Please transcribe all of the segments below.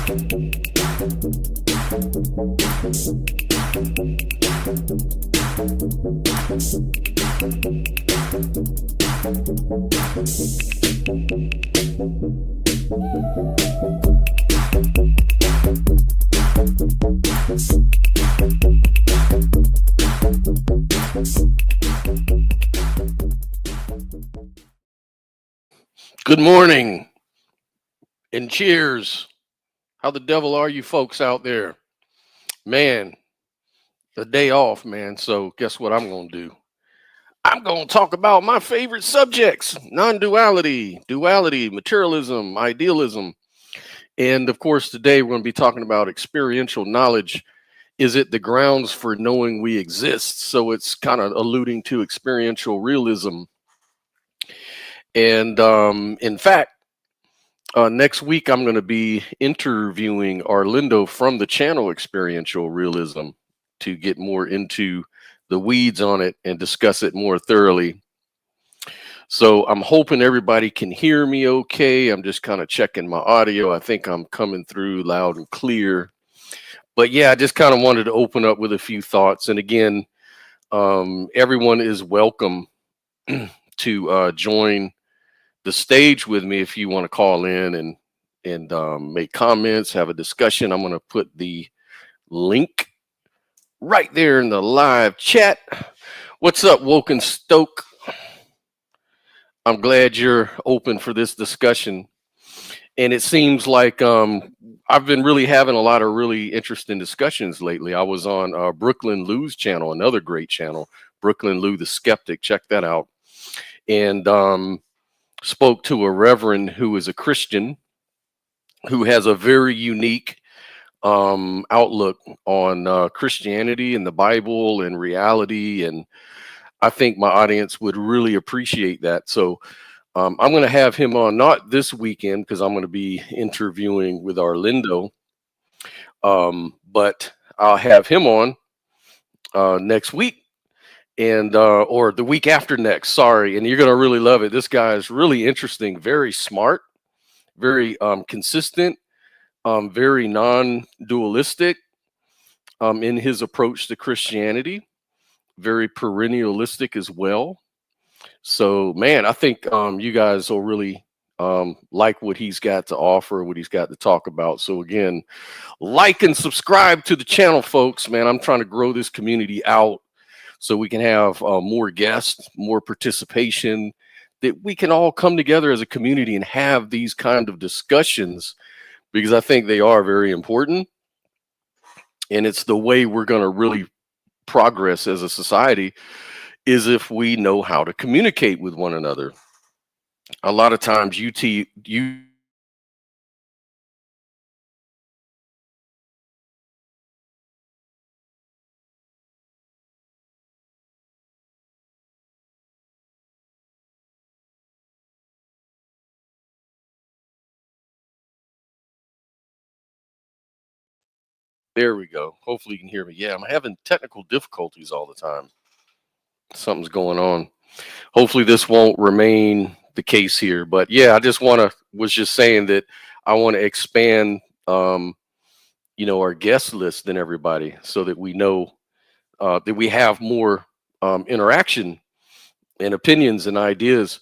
Good morning and cheers. How the devil are you folks out there? Man, the day off, man. So guess what I'm going to do? I'm going to talk about my favorite subjects: non-duality, duality, materialism, idealism. And of course, today we're going to be talking about experiential knowledge. Is it the grounds for knowing we exist? So it's kind of alluding to experiential realism. And in fact, next week, I'm going to be interviewing Arlindo from the channel Experiential Realism to get more into the weeds on it and discuss it more thoroughly. So I'm hoping everybody can hear me okay. I'm just kind of checking my audio. I think I'm coming through loud and clear. But yeah, I just kind of wanted to open up with a few thoughts. And again, everyone is welcome to join the stage with me if you want to call in and make comments, have a discussion. I'm going to put the link right there in the live chat. What's up, Woken Stoke? I'm glad you're open for this discussion. And it seems like I've been really having a lot of really interesting discussions lately. I was on Brooklyn Lou's channel, another great channel, Brooklyn Lou the Skeptic. Check that out. And spoke to a reverend who is a Christian who has a very unique outlook on Christianity and the Bible and reality. And I think my audience would really appreciate that. So I'm going to have him on, not this weekend, because I'm going to be interviewing with Arlindo. But I'll have him on next week. And or the week after next, sorry. And you're going to really love it. This guy is really interesting, very smart, very consistent, very non-dualistic in his approach to Christianity, very perennialistic as well. So, man, I think you guys will really like what he's got to offer, what he's got to talk about. So again, like and subscribe to the channel, folks. Man, I'm trying to grow this community out so we can have more guests, more participation, that we can all come together as a community and have these kind of discussions, because I think they are very important. And it's the way we're going to really progress as a society, is if we know how to communicate with one another. A lot of times you there we go. Hopefully you can hear me. Yeah, I'm having technical difficulties all the time. Something's going on. Hopefully this won't remain the case here. But yeah, I just was just saying that I want to expand our guest list than everybody, so that we know that we have more interaction and opinions and ideas.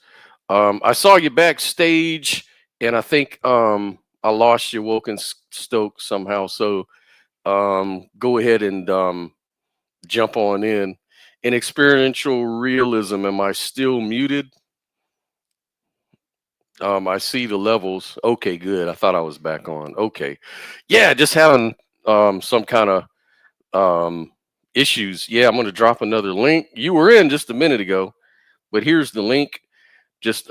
I saw you backstage, and I think I lost you, Woken Stoke, somehow. So go ahead and jump on in. In experiential realism, am I still muted? I see the levels. Okay, good. I thought I was back on. Okay. Yeah, just having some kind of issues. Yeah, I'm going to drop another link. You were in just a minute ago, but here's the link. Just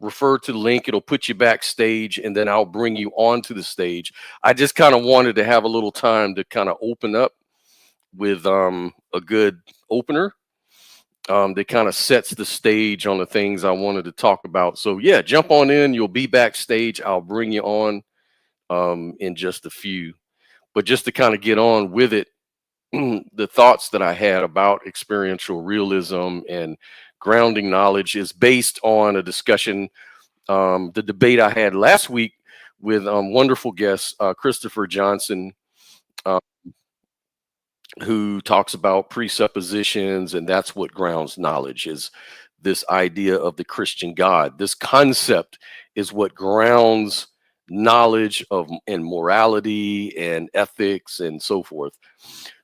refer to the link. It'll put you backstage, and then I'll bring you onto the stage. I just kind of wanted to have a little time to kind of open up with a good opener that kind of sets the stage on the things I wanted to talk about. So yeah, jump on in. You'll be backstage. I'll bring you on in just a few. But just to kind of get on with it, the thoughts that I had about experiential realism and grounding knowledge is based on a discussion, the debate I had last week with wonderful guest Christopher Johnson, uh, who talks about presuppositions, and that's what grounds knowledge is. This idea of the Christian God, this concept is what grounds knowledge of and morality and ethics and so forth.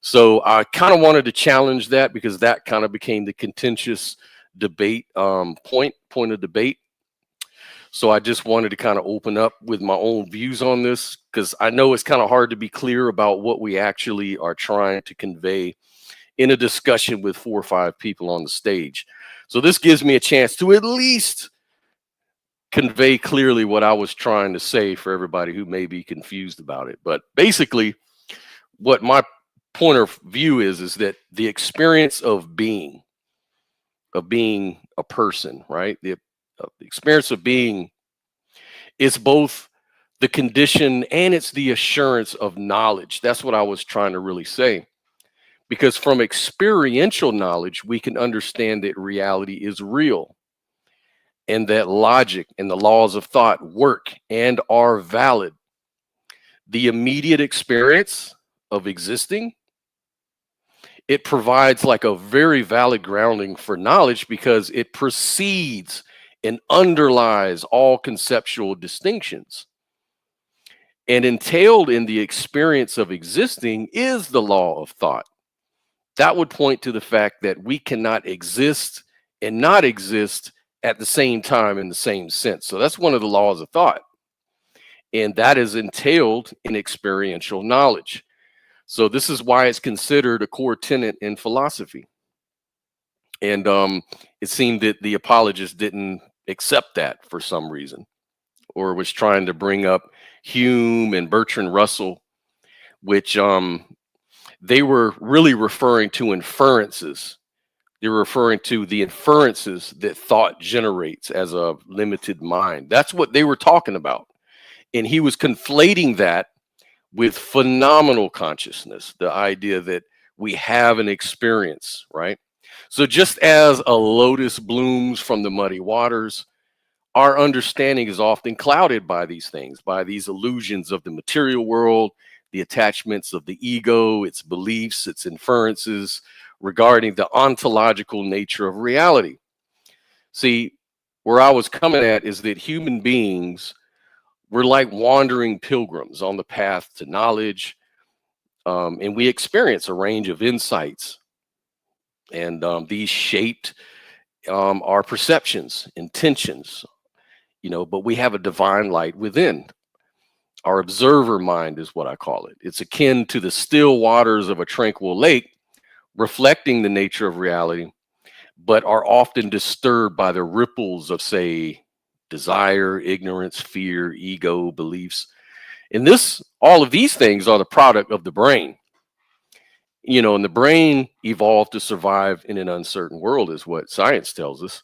So I kind of wanted to challenge that because that kind of became the contentious debate point of debate. So I just wanted to kind of open up with my own views on this because I know it's kind of hard to be clear about what we actually are trying to convey in a discussion with 4 or 5 people on the stage. So this gives me a chance to at least convey clearly what I was trying to say for everybody who may be confused about it. But basically, what my point of view is that the experience of being a person, right? The experience of being is both the condition and it's the assurance of knowledge. That's what I was trying to really say. Because from experiential knowledge, we can understand that reality is real and that logic and the laws of thought work and are valid. The immediate experience of existing, it provides like a very valid grounding for knowledge because it precedes and underlies all conceptual distinctions. And entailed in the experience of existing is the law of thought. That would point to the fact that we cannot exist and not exist at the same time in the same sense. So that's one of the laws of thought. And that is entailed in experiential knowledge. So this is why it's considered a core tenet in philosophy. And it seemed that the apologists didn't accept that for some reason, or was trying to bring up Hume and Bertrand Russell, which they were really referring to inferences. They were referring to the inferences that thought generates as a limited mind. That's what they were talking about. And he was conflating that with phenomenal consciousness, the idea that we have an experience, right? So just as a lotus blooms from the muddy waters, our understanding is often clouded by these things, by these illusions of the material world, the attachments of the ego, its beliefs, its inferences regarding the ontological nature of reality. See, where I was coming at is that human beings were like wandering pilgrims on the path to knowledge, and we experience a range of insights, and these shaped our perceptions, intentions, but we have a divine light within. Our observer mind is what I call it. It's akin to the still waters of a tranquil lake, reflecting the nature of reality, but are often disturbed by the ripples of, say, desire, ignorance, fear, ego, beliefs. And all of these things are the product of the brain. And the brain evolved to survive in an uncertain world, is what science tells us.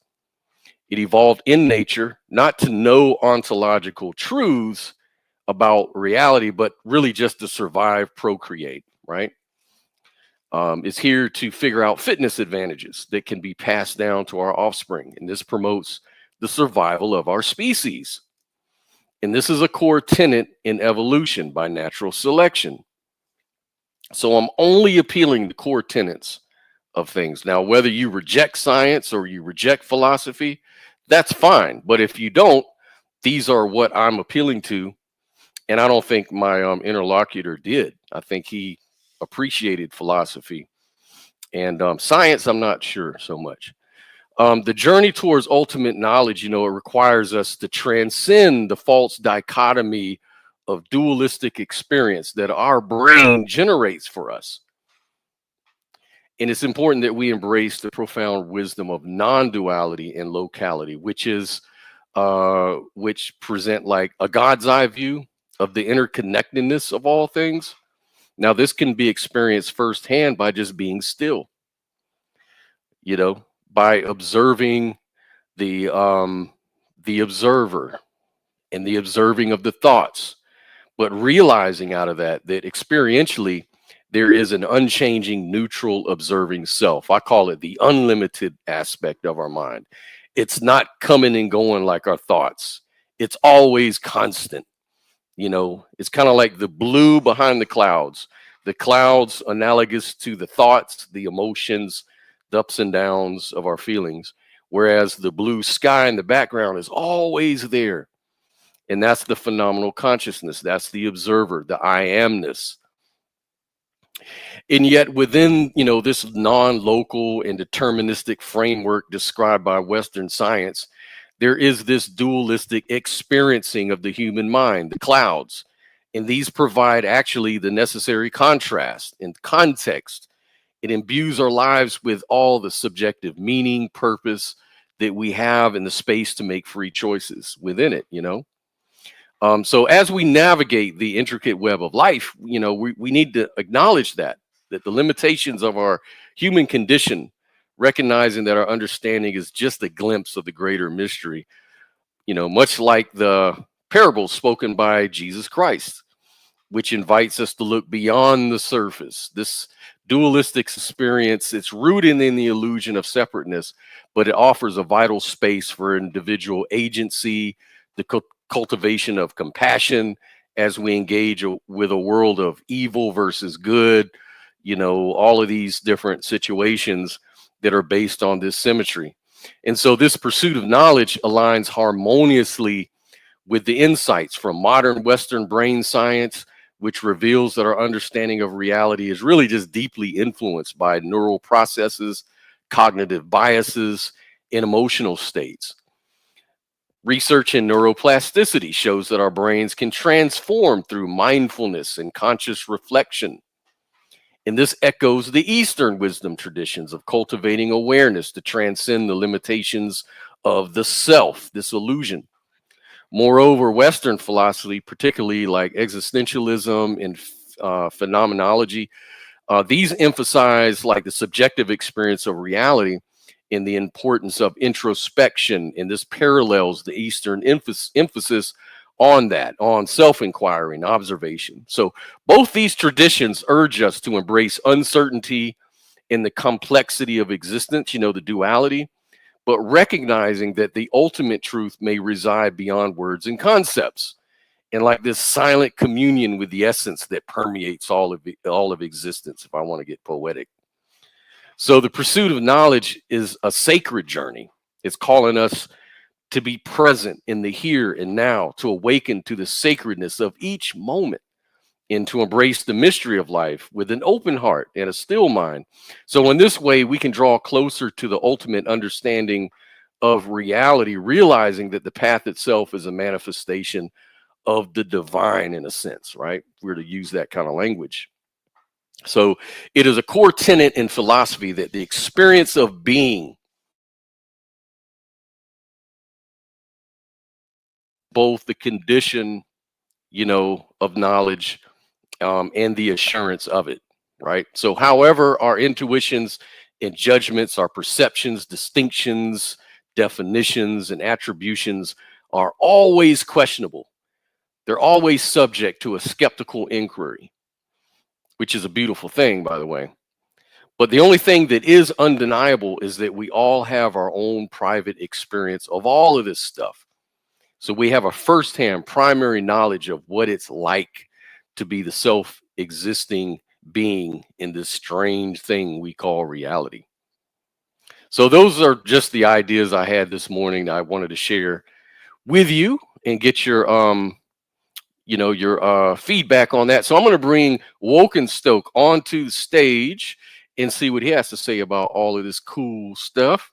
It evolved in nature, not to know ontological truths about reality, but really just to survive, procreate, right? It's here to figure out fitness advantages that can be passed down to our offspring. And this promotes the survival of our species. And this is a core tenet in evolution by natural selection. So I'm only appealing the core tenets of things. Now, whether you reject science or you reject philosophy, that's fine. But if you don't, these are what I'm appealing to. And I don't think my interlocutor did. I think he appreciated philosophy. And science, I'm not sure so much. The journey towards ultimate knowledge, it requires us to transcend the false dichotomy of dualistic experience that our brain generates for us. And it's important that we embrace the profound wisdom of non-duality and locality, which present like a God's eye view of the interconnectedness of all things. Now, this can be experienced firsthand by just being still, by observing the observer and the observing of the thoughts, but realizing out of that experientially there is an unchanging, neutral, observing self. I call it the unlimited aspect of our mind. It's not coming and going like our thoughts. It's always constant. It's kind of like the blue behind the clouds analogous to the thoughts, the emotions, the ups and downs of our feelings, whereas the blue sky in the background is always there. And that's the phenomenal consciousness. That's the observer, the I amness. And yet within, this non-local and deterministic framework described by Western science, there is this dualistic experiencing of the human mind, the clouds. And these provide actually the necessary contrast and context. It imbues our lives with all the subjective meaning, purpose that we have in the space to make free choices within it. So as we navigate the intricate web of life, we need to acknowledge that the limitations of our human condition, recognizing that our understanding is just a glimpse of the greater mystery, much like the parables spoken by Jesus Christ, which invites us to look beyond the surface. This dualistic experience, it's rooted in the illusion of separateness, but it offers a vital space for individual agency, the cultivation of compassion as we engage with a world of evil versus good, all of these different situations that are based on this symmetry. And so this pursuit of knowledge aligns harmoniously with the insights from modern Western brain science, which reveals that our understanding of reality is really just deeply influenced by neural processes, cognitive biases, and emotional states. Research in neuroplasticity shows that our brains can transform through mindfulness and conscious reflection. And this echoes the Eastern wisdom traditions of cultivating awareness to transcend the limitations of the self, this illusion. Moreover, Western philosophy, particularly like existentialism and phenomenology, these emphasize like the subjective experience of reality and the importance of introspection. And this parallels the Eastern emphasis on that, on self-inquiry and observation. So both these traditions urge us to embrace uncertainty in the complexity of existence, the duality, but recognizing that the ultimate truth may reside beyond words and concepts, and like this silent communion with the essence that permeates all of existence, if I want to get poetic. So the pursuit of knowledge is a sacred journey. It's calling us to be present in the here and now, to awaken to the sacredness of each moment, and to embrace the mystery of life with an open heart and a still mind. So in this way, we can draw closer to the ultimate understanding of reality, realizing that the path itself is a manifestation of the divine in a sense, right? If we're to use that kind of language. So it is a core tenet in philosophy that the experience of being, both the condition, of knowledge, and the assurance of it, right? So, however, our intuitions and judgments, our perceptions, distinctions, definitions, and attributions are always questionable. They're always subject to a skeptical inquiry, which is a beautiful thing, by the way. But the only thing that is undeniable is that we all have our own private experience of all of this stuff. So we have a firsthand primary knowledge of what it's like to be the self existing being in this strange thing we call reality. So those are just the ideas I had this morning that I wanted to share with you and get your feedback on that. So I'm going to bring Wokenstoke onto the stage and see what he has to say about all of this cool stuff.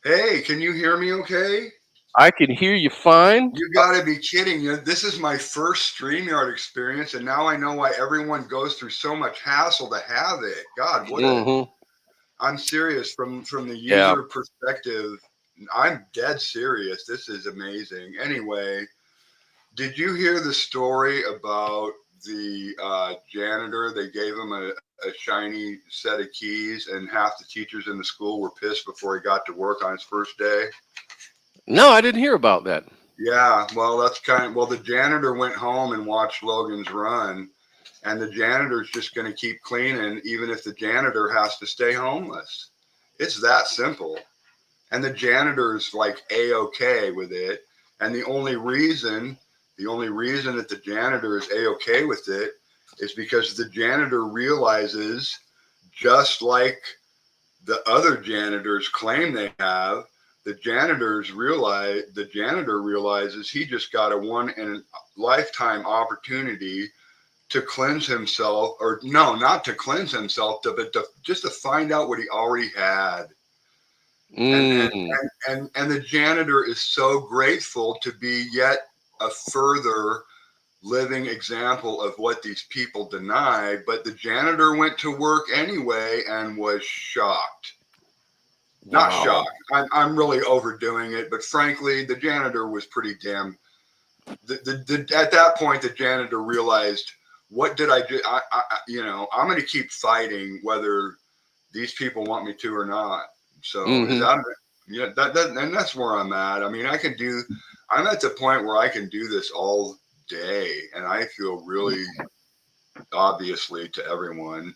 Hey, can you hear me okay? I can hear you fine. You gotta be kidding. This is my first StreamYard experience, and now I know why everyone goes through so much hassle to have it. God, Hmm. I'm serious from the Yeah. user perspective. I'm dead serious. This is amazing. Anyway, did you hear the story about the janitor? They gave him a shiny set of keys, and half the teachers in the school were pissed before he got to work on his first day. No, I didn't hear about that. Yeah, well, well, the janitor went home and watched Logan's Run, and the janitor's just going to keep cleaning, even if the janitor has to stay homeless. It's that simple. And the janitor's like A okay with it. And the only reason The only reason that the janitor is A-okay with it is because the janitor realizes, just like the other janitors claim they have, the janitor realizes he just got a one in a lifetime opportunity to cleanse himself, or no, not to cleanse himself, but just to find out what he already had. And the janitor is so grateful to be yet a further living example of what these people deny. But the janitor went to work anyway and was shocked. Wow. Not shocked. I'm really overdoing it, but frankly, the janitor was pretty damn. At that point, the janitor realized, what did I do? I'm going to keep fighting whether these people want me to or not. So Mm-hmm. and that's where I'm at. I mean, I'm at the point where I can do this all day, and I feel really, obviously, to everyone,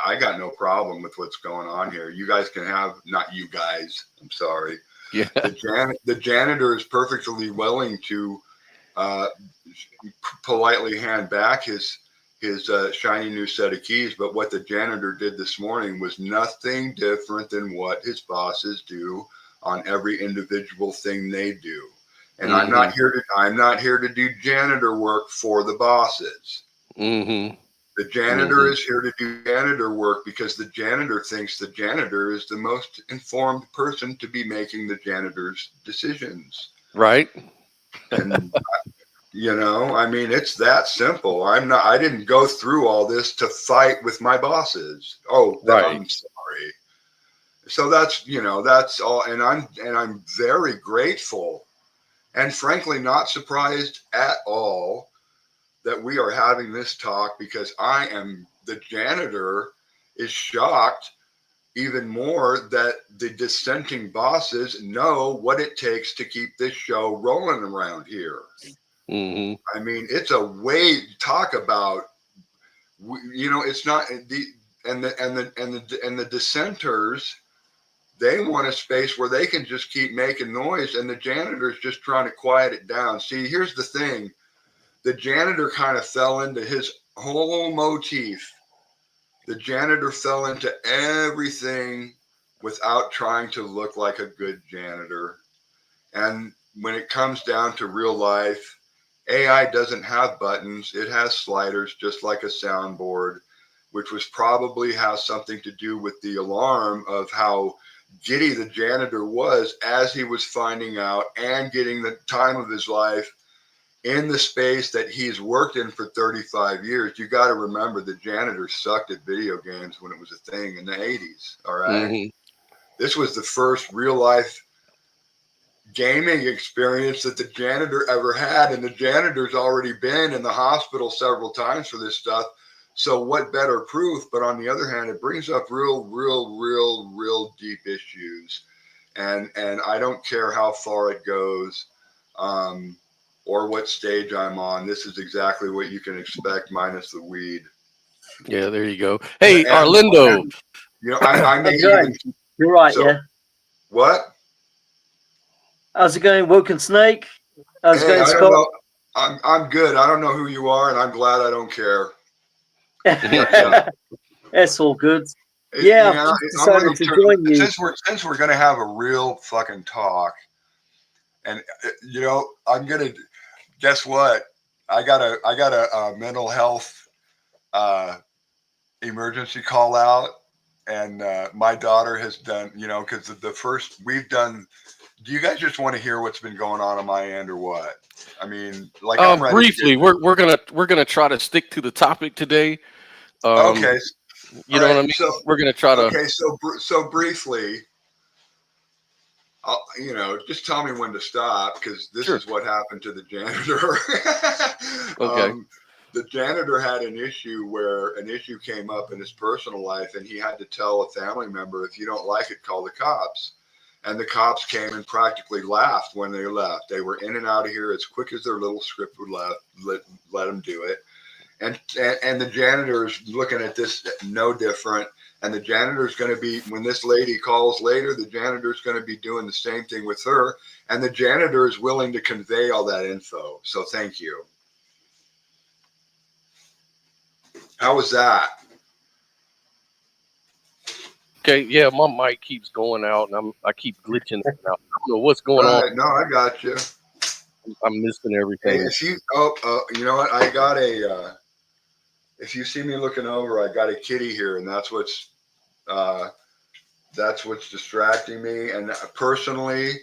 I got no problem with what's going on here. You guys can have, not you guys, I'm sorry. Yeah. The janitor is perfectly willing to politely hand back his shiny new set of keys. But what the janitor did this morning was nothing different than what his bosses do on every individual thing they do. And I'm not here to do janitor work for the bosses. The janitor is here to do janitor work because the janitor thinks the janitor is the most informed person to be making the janitor's decisions. Right. And I mean, it's that simple. I didn't go through all this to fight with my bosses. Oh, right. I'm sorry. So that's all. And I'm very grateful and frankly not surprised at all that we are having this talk, because the janitor is shocked even more that the dissenting bosses know what it takes to keep this show rolling around here. I mean, it's a way to talk about, it's not the dissenters. They want a space where they can just keep making noise, and the janitor's just trying to quiet it down. See, here's the thing. The janitor kind of fell into his whole motif. The janitor fell into everything without trying to look like a good janitor. And when it comes down to real life, AI doesn't have buttons. It has sliders, just like a soundboard, which was probably has something to do with the alarm of how giddy the janitor was as he was finding out and getting the time of his life in the space that he's worked in for 35 years. You got to remember, the janitor sucked at video games when it was a thing in the 80s. All right. This was the first real life gaming experience that the janitor ever had. And the janitor's already been in the hospital several times for this stuff. So what better proof? But on the other hand, it brings up real deep issues. And I don't care how far it goes. Or what stage I'm on. This is exactly what you can expect, minus the weed. Yeah, there you go. Hey, Arlindo. I may even, you're right, so, yeah. What? How's it going, Woken Snake? How's it going, Scott? I'm good. I don't know who you are, and I'm glad I don't care. That's all good. Yeah, I've decided to join you. Since we're going to have a real fucking talk, and I'm going to. Guess what? I got a mental health emergency call out, and my daughter has done, because the first we've done. Do you guys just want to hear what's been going on my end, or what? I mean, like I'm ready briefly, we're gonna try to stick to the topic today. Okay, you know what I mean. So, we're gonna try to. Okay, so briefly. Just tell me when to stop, because this is what happened to the janitor. Okay. The janitor had an issue where an issue came up in his personal life, and he had to tell a family member, if you don't like it, call the cops. And the cops came and practically laughed when they left. They were in and out of here as quick as their little script would let them do it. And the janitor is looking at this no different. And the janitor's going to be, when this lady calls later, the janitor's going to be doing the same thing with her. And the janitor is willing to convey all that info. So thank you. How was that? Okay, yeah, my mic keeps going out, and I keep glitching out. I don't know what's going on. No, I got you. I'm missing Hey, everything. if you, you know what? I got a, if you see me looking over, I got a kitty here, and that's what's distracting me. And personally,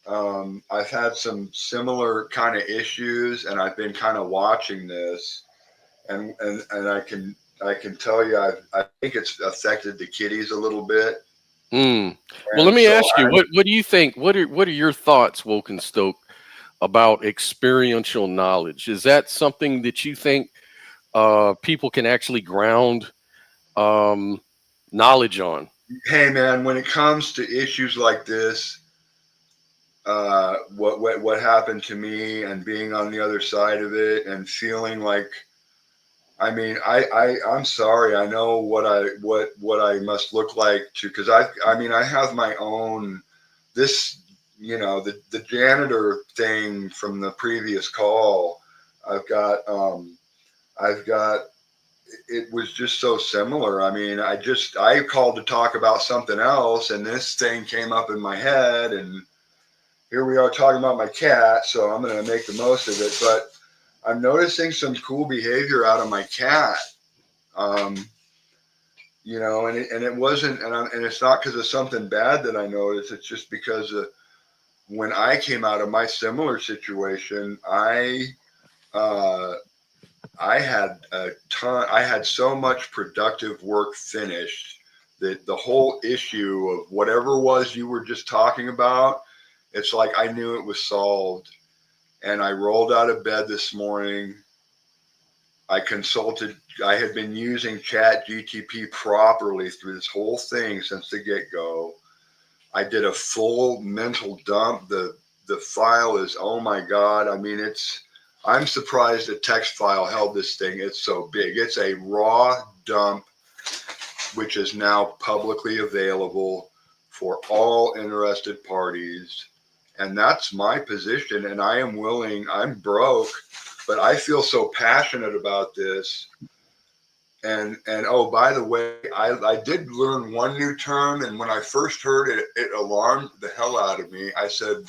I've had some similar kind of issues, and I've been kind of watching this, and I can tell you, I think it's affected the kitties a little bit. Well, And let me so ask you, what do you think? What are your thoughts, Wokenstoke, about experiential knowledge? Is that something that you think people can actually ground knowledge on? Hey, man, when it comes to issues like this, what happened to me and being on the other side of it and feeling like, I mean, I'm sorry. I know what I must look like to, because I have my own, this, you know, the janitor thing from the previous call. I've got it was just so similar. I mean, I called to talk about something else, and this thing came up in my head, and here we are talking about my cat. So I'm going to make the most of it. But I'm noticing some cool behavior out of my cat. You know, and it wasn't, and it's not because of something bad that I noticed. It's just because when I came out of my similar situation, I had a ton. I had so much productive work finished that the whole issue of whatever it was you were just talking about, it's like I knew it was solved. And I rolled out of bed this morning. I consulted. I had been using Chat GTP properly through this whole thing since the get-go. I did a full mental dump. The file is, oh my God. I mean, I'm surprised a text file held this thing. It's so big. It's a raw dump, which is now publicly available for all interested parties. And that's my position. And I am willing, I'm broke, but I feel so passionate about this. And oh, by the way, I did learn one new term. And when I first heard it, it alarmed the hell out of me. I said,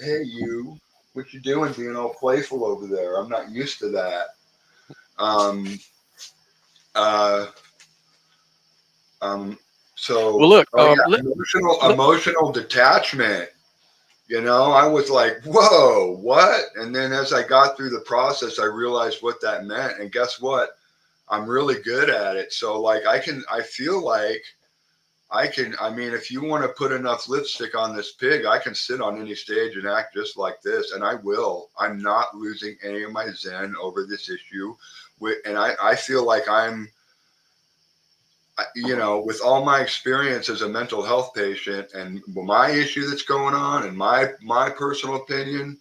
hey, you, what you doing being all playful over there? I'm not used to that. So, Well, look, emotional detachment. You know, I was like, whoa, what? And then as I got through the process, I realized what that meant. And guess what? I'm really good at it. So like I feel like I mean, if you want to put enough lipstick on this pig, I can sit on any stage and act just like this. And I will. I'm not losing any of my zen over this issue. And I feel like I'm, you know, with all my experience as a mental health patient and my issue that's going on and my personal opinion,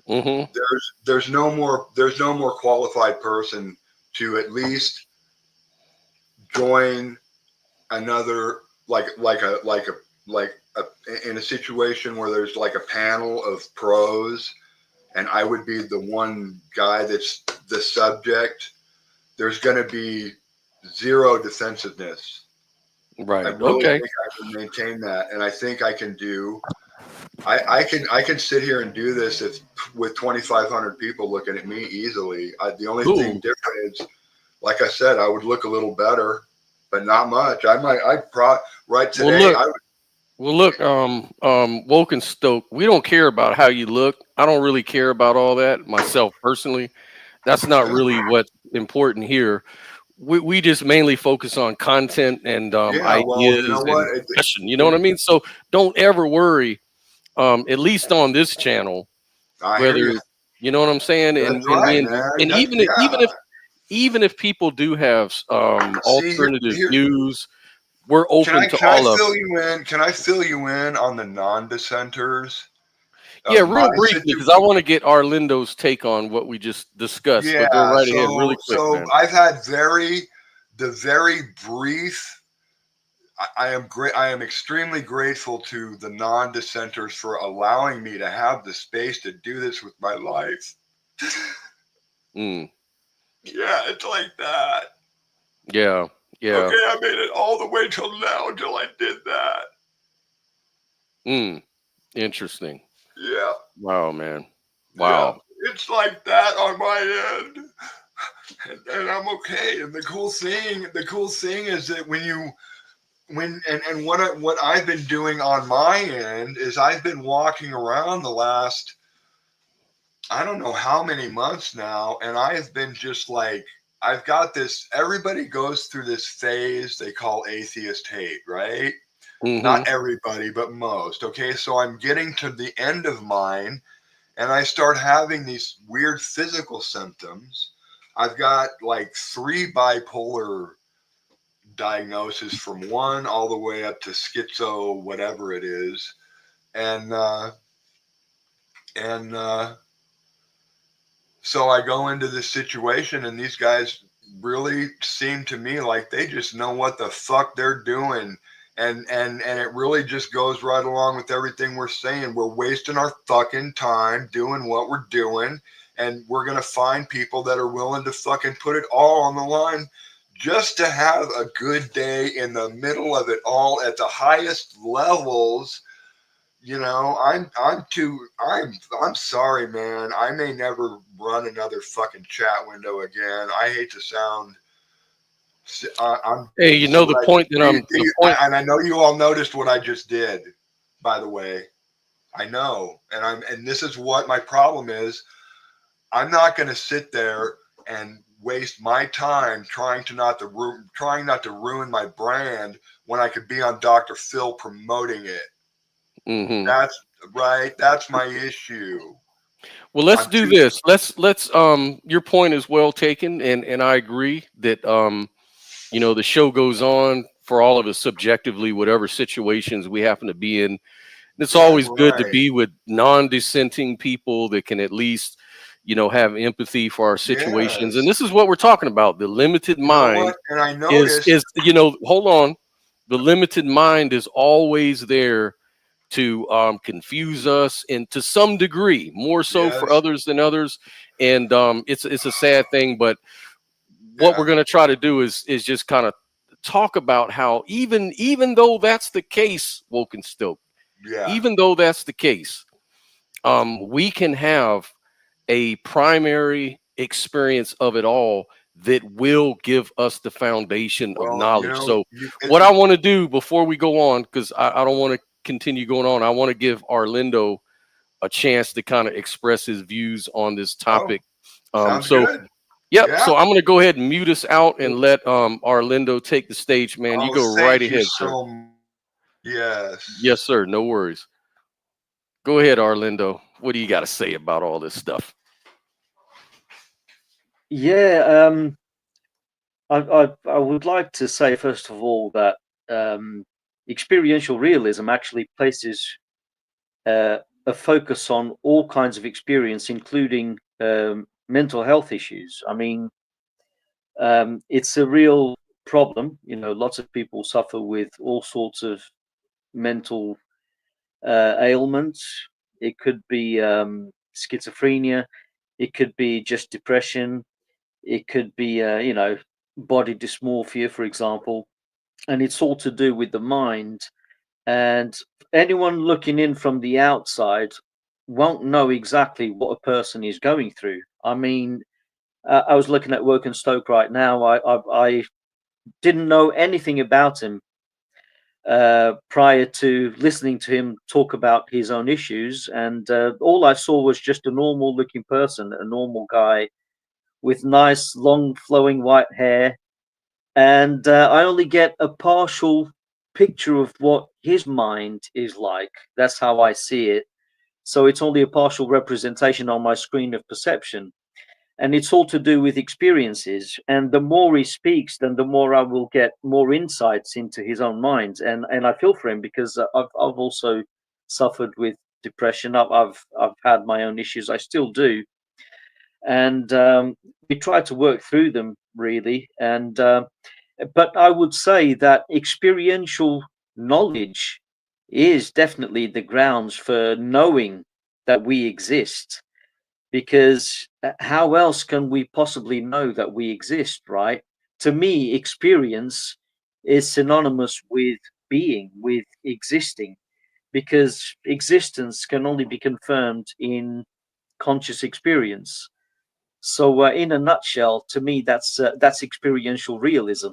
there's no more qualified person to at least join another in a situation where there's like a panel of pros and I would be the one guy that's the subject. There's going to be zero defensiveness. Right. I really think I can maintain that. And I think I can do, I can sit here and do this with 2,500 people looking at me easily. The only thing different is, like I said, I would look a little better, but not much. Right today. Well, look, Wokenstoke, we don't care about how you look. I don't really care about all that myself personally. That's not really what's important here. We just mainly focus on content and ideas and discussion. You know what I mean? So don't ever worry, at least on this channel, whether you know what I'm saying. Even if people do have alternative views, we're open to all of them. Can I fill you in on the non-dissenters? Yeah, real briefly, because I want to get Arlindo's take on what we just discussed. Yeah, but go right ahead, really quick. So man. I've had the very brief I am great. I am extremely grateful to the non-dissenters for allowing me to have the space to do this with my life. Mm. Yeah, it's like that. Yeah. Yeah. Okay, I made it all the way till now until I did that. Interesting. Yeah. Wow, man. Wow. Yeah, it's like that on my end. And I'm okay. And the cool thing is that what I've been doing on my end is I've been walking around the last, I don't know how many months now, and I have been just like, I've got this, everybody goes through this phase they call atheist hate, right? Mm-hmm. Not everybody, but most. Okay, so I'm getting to the end of mine, and I start having these weird physical symptoms. I've got like 3 bipolar diagnoses, from 1 all the way up to schizo, whatever it is. And so I go into this situation, and these guys really seem to me like they just know what the fuck they're doing. And it really just goes right along with everything we're saying. We're wasting our fucking time doing what we're doing, and we're gonna find people that are willing to fucking put it all on the line just to have a good day in the middle of it all at the highest levels. You know, I'm sorry, man. I may never run another fucking chat window again. I hate to sound. I'm. Hey, you know the point that I'm. The point. And I know you all noticed what I just did. By the way, I know, and this is what my problem is. I'm not going to sit there and waste my time trying not to ruin my brand when I could be on Dr. Phil promoting it. Mm-hmm. That's right. That's my issue. Well, let's do this. Let's your point is well taken, and I agree that you know, the show goes on for all of us subjectively, whatever situations we happen to be in. It's always good to be with non-dissenting people that can at least, you know, have empathy for our situations. Yes. And this is what we're talking about. The limited mind And I noticed is, you know, hold on. The limited mind is always there to confuse us, and to some degree, more so for yes, others than others. And it's a sad thing, but what yeah, we're going to try to do is just kind of talk about how even though that's the case, Wokenstoke, yeah, even though that's the case, we can have a primary experience of it all that will give us the foundation of well, knowledge. So what I want to do before we go on, because I don't want to continue going on, I want to give Arlindo a chance to kind of express his views on this topic. sounds So good. yep. Yeah. So I'm going to go ahead and mute us out and let Arlindo take the stage, man. You go right Thank you ahead, sir. so much. Yes. Yes, sir. No worries. Go ahead, Arlindo. What do you got to say about all this stuff? Yeah, I would like to say first of all that experiential realism actually places a focus on all kinds of experience, including mental health issues. I mean, it's a real problem. You know, lots of people suffer with all sorts of mental ailments. It could be schizophrenia. It could be just depression. It could be, you know, body dysmorphia, for example. And it's all to do with the mind. And anyone looking in from the outside won't know exactly what a person is going through. I mean, I was looking at Wokenstoke right now. I didn't know anything about him prior to listening to him talk about his own issues, and all I saw was just a normal looking person, a normal guy with nice long flowing white hair, and I only get a partial picture of what his mind is like. That's how I see it. So it's only a partial representation on my screen of perception, and it's all to do with experiences. And the more he speaks, then the more I will get more insights into his own mind. And I feel for him, because I've also suffered with depression. I've had my own issues. I still do, and we try to work through them, really. And But I would say that experiential knowledge is definitely the grounds for knowing that we exist, because how else can we possibly know that we exist, right? To me, experience is synonymous with being, with existing, because existence can only be confirmed in conscious experience. So, in a nutshell, to me, that's experiential realism.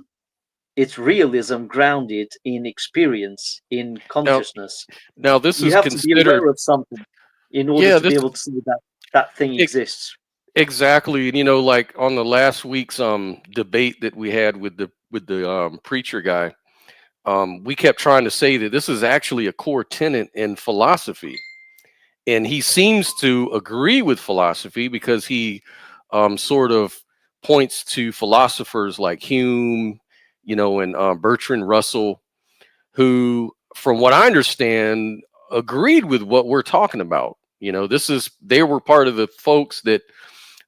It's realism grounded in experience, in Now, consciousness. this You is have to be considered. aware of something in order Yeah, to be this able to see that that thing ex- exists. exactly. And like on the last week's debate that we had with the preacher guy, we kept trying to say that this is actually a core tenet in philosophy, and he seems to agree with philosophy because he sort of points to philosophers like Hume, and Bertrand Russell, who, from what I understand, agreed with what we're talking about. They were part of the folks that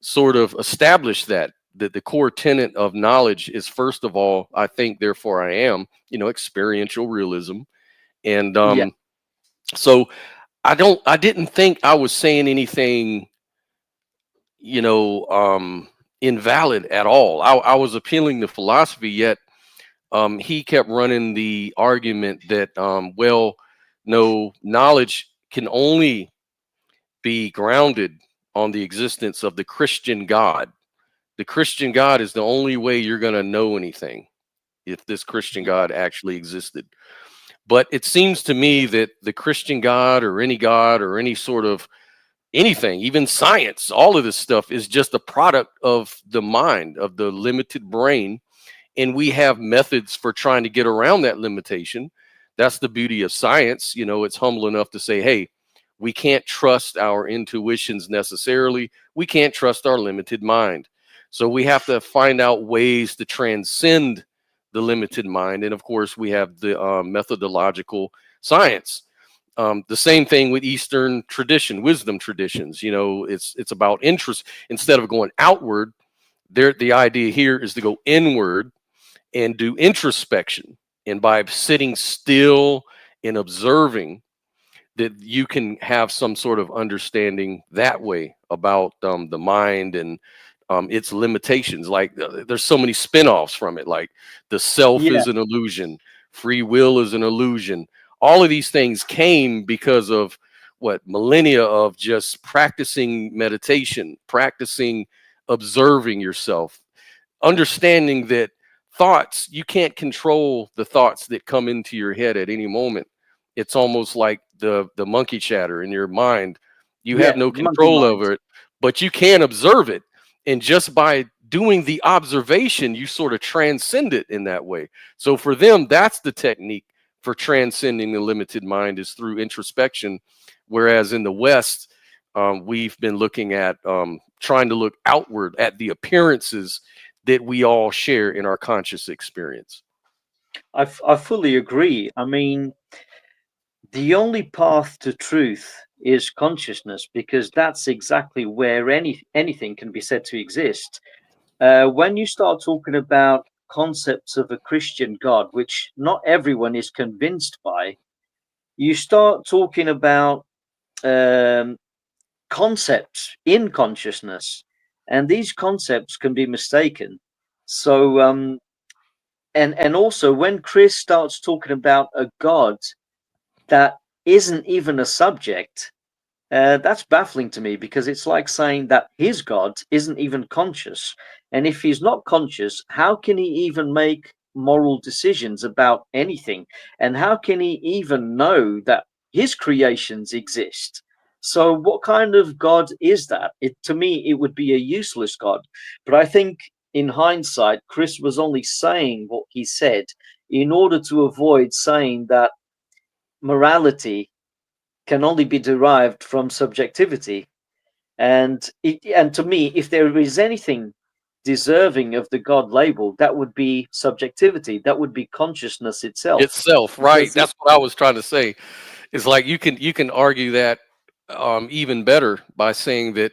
sort of established that the core tenet of knowledge is, first of all, I think, therefore I am, experiential realism. And Yeah, so I didn't think I was saying anything, you know, um, invalid at all. I was appealing to philosophy, yet he kept running the argument that, well, no, knowledge can only be grounded on the existence of the Christian God. The Christian God is the only way you're going to know anything, if this Christian yeah, God actually existed. But it seems to me that the Christian God or any sort of anything, even science, all of this stuff is just a product of the mind, of the limited brain. And we have methods for trying to get around that limitation. That's the beauty of science. It's humble enough to say, hey, we can't trust our intuitions necessarily. We can't trust our limited mind. So we have to find out ways to transcend the limited mind. And of course, we have the methodological science. The same thing with Eastern tradition, wisdom traditions. It's about interest. Instead of going outward, the idea here is to go inward and do introspection. And by sitting still and observing, that you can have some sort of understanding that way about the mind and its limitations. Like there's so many spin-offs from it, like the self yeah, is an illusion, free will is an illusion. All of these things came because of what millennia of just practicing meditation, practicing observing yourself, understanding that thoughts, you can't control the thoughts that come into your head at any moment. It's almost like the monkey chatter in your mind. You have yeah. no The monkey control mind. over it, but you can observe it. And just by doing the observation, you sort of transcend it in that way. So for them, that's the technique for transcending the limited mind, is through introspection. Whereas in the West, we've been looking at trying to look outward at the appearances that we all share in our conscious experience. I fully agree. I mean, the only path to truth is consciousness, because that's exactly where anything can be said to exist. When you start talking about concepts of a Christian God, which not everyone is convinced by, you start talking about um, concepts in consciousness, and these concepts can be mistaken. So, and also when Chris starts talking about a God that isn't even a subject, that's baffling to me, because it's like saying that his God isn't even conscious. And if he's not conscious, how can he even make moral decisions about anything? And how can he even know that his creations exist? So, what kind of God is that? To me, it would be a useless God. But I think in hindsight, Chris was only saying what he said in order to avoid saying that morality can only be derived from subjectivity. And to me, if there is anything deserving of the God label, that would be subjectivity. That would be consciousness itself. Itself, right? Because That's what I was trying to say. It's like you can argue that even better by saying that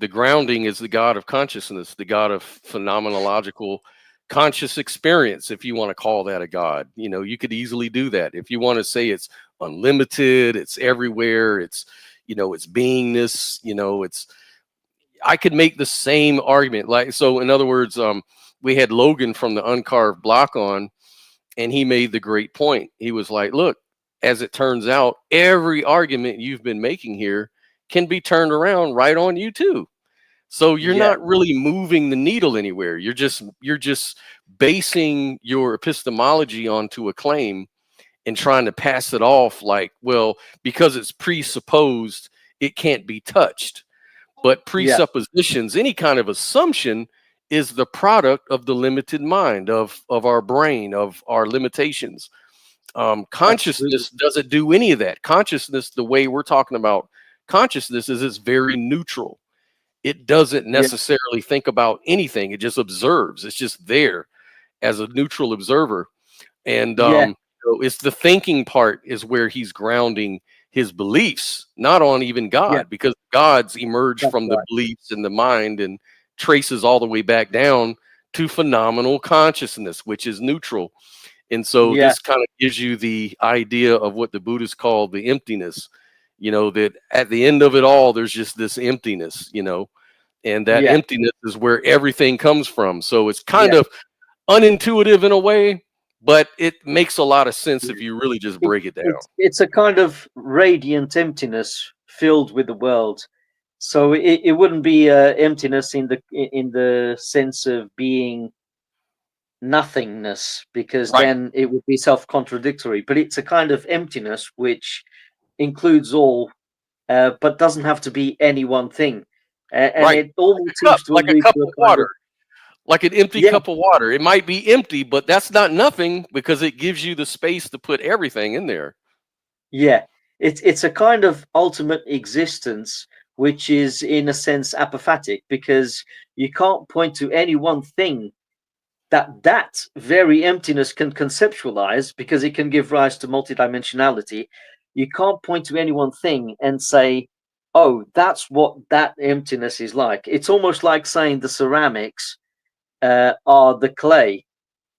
the grounding is the God of consciousness, the God of phenomenological conscious experience, if you want to call that a God. You could easily do that. If you want to say it's unlimited, it's everywhere, it's beingness, I could make the same argument. So in other words, we had Logan from the Uncarved Block on, and he made the great point. He was like, look, as it turns out, every argument you've been making here can be turned around right on you too. So you're Yeah, not really moving the needle anywhere. You're just basing your epistemology onto a claim and trying to pass it off like, well, because it's presupposed, it can't be touched. But yeah, presuppositions, any kind of assumption, is the product of the limited mind, of our brain, of our limitations. absolutely. Consciousness doesn't do any of that. Consciousness, the way we're talking about consciousness, is it's very neutral. It doesn't Yeah, necessarily think about anything. It just observes. It's just there as a neutral observer. And yeah, so it's the thinking part is where he's grounding his beliefs, not on even yeah. God, because God's emerged That's from the right. beliefs in the mind and traces all the way back down to phenomenal consciousness, which is neutral. And so Yeah, this kind of gives you the idea of what the Buddhists call the emptiness, that at the end of it all, there's just this emptiness, and that yeah, emptiness is where everything comes from. So it's kind yeah. of unintuitive in a way, but it makes a lot of sense if Yeah. you really just It, break it down. it's a kind of radiant emptiness filled with the world. So it wouldn't be emptiness in the sense of being nothingness, because Right. then it would be self-contradictory. But it's a kind of emptiness which includes all, but doesn't have to be any one thing. And Right. it always Cup, seems to like a allude cup to of a kind water, of, like an empty yeah, cup of water. It might be empty, but that's not nothing because it gives you the space to put everything in there. yeah. It's a kind of ultimate existence which is in a sense apophatic, because you can't point to any one thing that very emptiness can conceptualize, because it can give rise to multidimensionality. You can't point to any one thing and say, oh, that's what that emptiness is like. It's almost like saying the ceramics are the clay,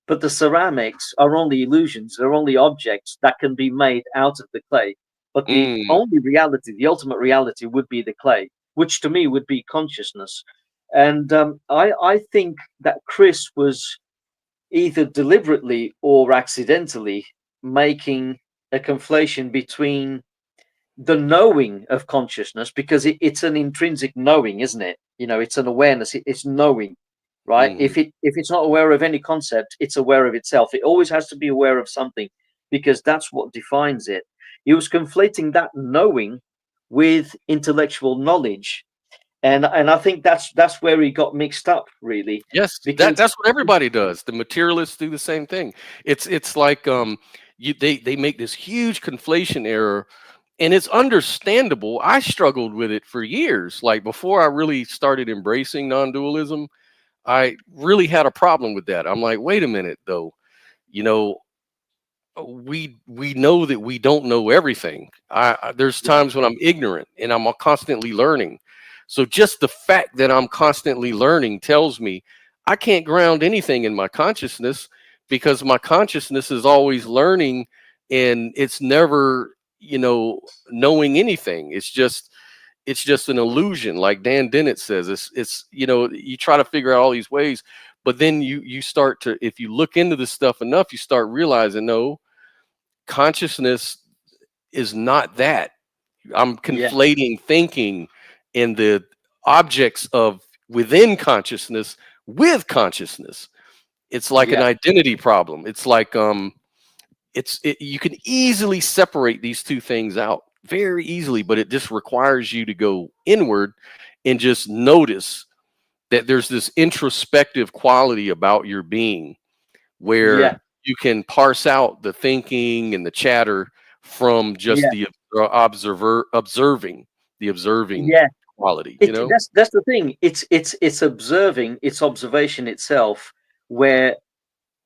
but the ceramics are only illusions, they're only objects that can be made out of the clay. But the Mm, only reality, the ultimate reality, would be the clay, which to me would be consciousness. And I think that Chris was either deliberately or accidentally making a conflation between the knowing of consciousness, because it's an intrinsic knowing, isn't it? It's an awareness, it's knowing, right? mhm. If it's not aware of any concept, it's aware of itself. It always has to be aware of something, because that's what defines it. He was conflating that knowing with intellectual knowledge, and I think that's where he got mixed up, really, Yes, because that's what everybody does. The materialists do the same thing. It's like they make this huge conflation error, and it's understandable. I struggled with it for years. Like before I really started embracing non-dualism, I really had a problem with that. I'm like, wait a minute though. You know, we know that we don't know everything. There's yeah, times when I'm ignorant and I'm constantly learning. So just the fact that I'm constantly learning tells me I can't ground anything in my consciousness, because my consciousness is always learning, and it's never, knowing anything. It's just an illusion, like Dan Dennett says. It's you try to figure out all these ways, but then you start to, if you look into this stuff enough, you start realizing, no, consciousness is not that. I'm yeah, conflating thinking and the objects of within consciousness with consciousness. It's like an yeah, identity problem. It's like you can easily separate these two things out very easily, but it just requires you to go inward and just notice that there's this introspective quality about your being yeah, where you can parse out the thinking and the chatter from just yeah, the observing, the observing yeah. quality, That's the thing. It's observing, it's observation itself, where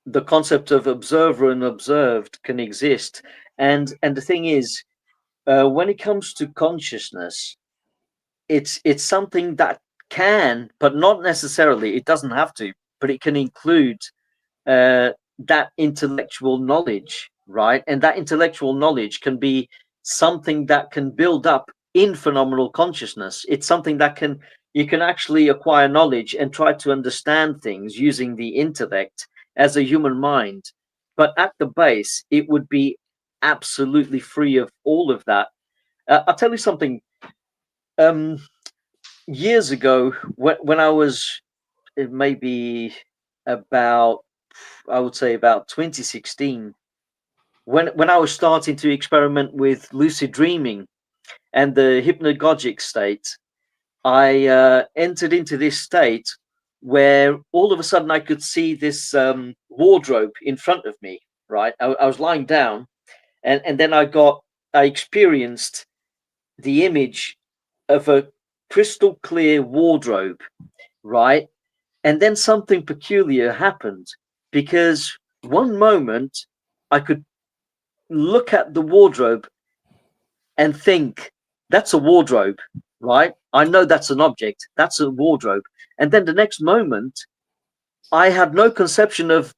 the concept of observer and observed can exist. And the thing is, when it comes to consciousness, it's something that can, but not necessarily. It doesn't have to, but it can include that intellectual knowledge, right? And that intellectual knowledge can be something that can build up in phenomenal consciousness. It's something that you can actually acquire knowledge and try to understand things using the intellect as a human mind. But at the base, it would be absolutely free of all of that. I'll tell you something. Years ago, when I was maybe about, I would say about 2016, when I was starting to experiment with lucid dreaming and the hypnagogic state, I entered into this state where all of a sudden I could see this wardrobe in front of me. Right, I was lying down, and then I experienced the image of a crystal clear wardrobe, right? And then something peculiar happened, because one moment I could look at the wardrobe and think, that's a wardrobe, right? I know that's an object, that's a wardrobe. And then the next moment, I had no conception of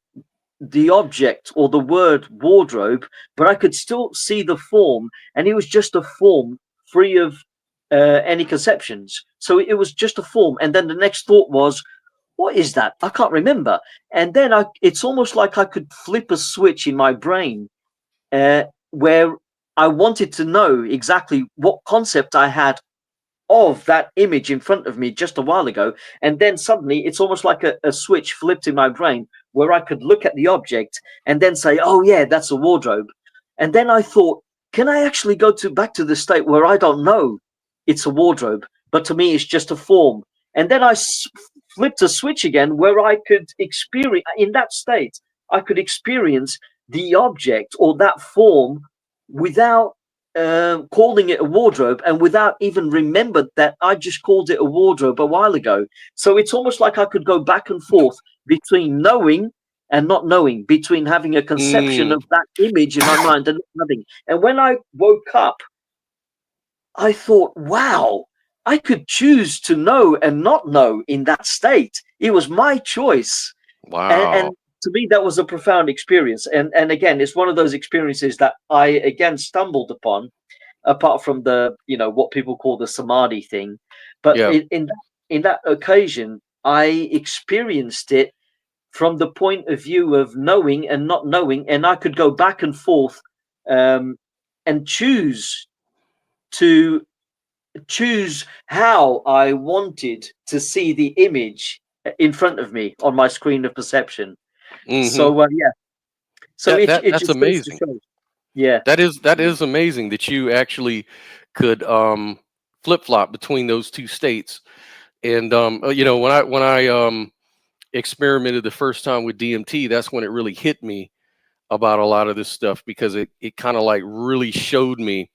the object or the word wardrobe, but I could still see the form, and it was just a form free of any conceptions. So it was just a form. And then the next thought was, what is that? I can't remember. And then it's almost like I could flip a switch in my brain where I wanted to know exactly what concept I had of that image in front of me just a while ago. And then suddenly it's almost like a switch flipped in my brain where I could look at the object and then say, oh yeah, that's a wardrobe. And then I thought, can I actually go back to the state where I don't know it's a wardrobe, but to me it's just a form? And then I flipped a switch again where I could experience, in that state, I could experience the object or that form without calling it a wardrobe, and without even remembered that I just called it a wardrobe a while ago. So it's almost like I could go back and forth between knowing and not knowing, between having a conception of that image in my mind and not having. And when I woke up, I thought, wow, I could choose to know and not know in that state. It was my choice. Wow. And to me, that was a profound experience. And again, it's one of those experiences that I again stumbled upon, apart from the, what people call the samadhi thing. But Yeah. in that occasion, I experienced it from the point of view of knowing and not knowing, and I could go back and forth and choose how I wanted to see the image in front of me on my screen of perception. So yeah, so it that's just amazing. Yeah, That is amazing that you actually could flip flop between those two states. And when I experimented the first time with DMT, that's when it really hit me about a lot of this stuff, because it kind of like really showed me,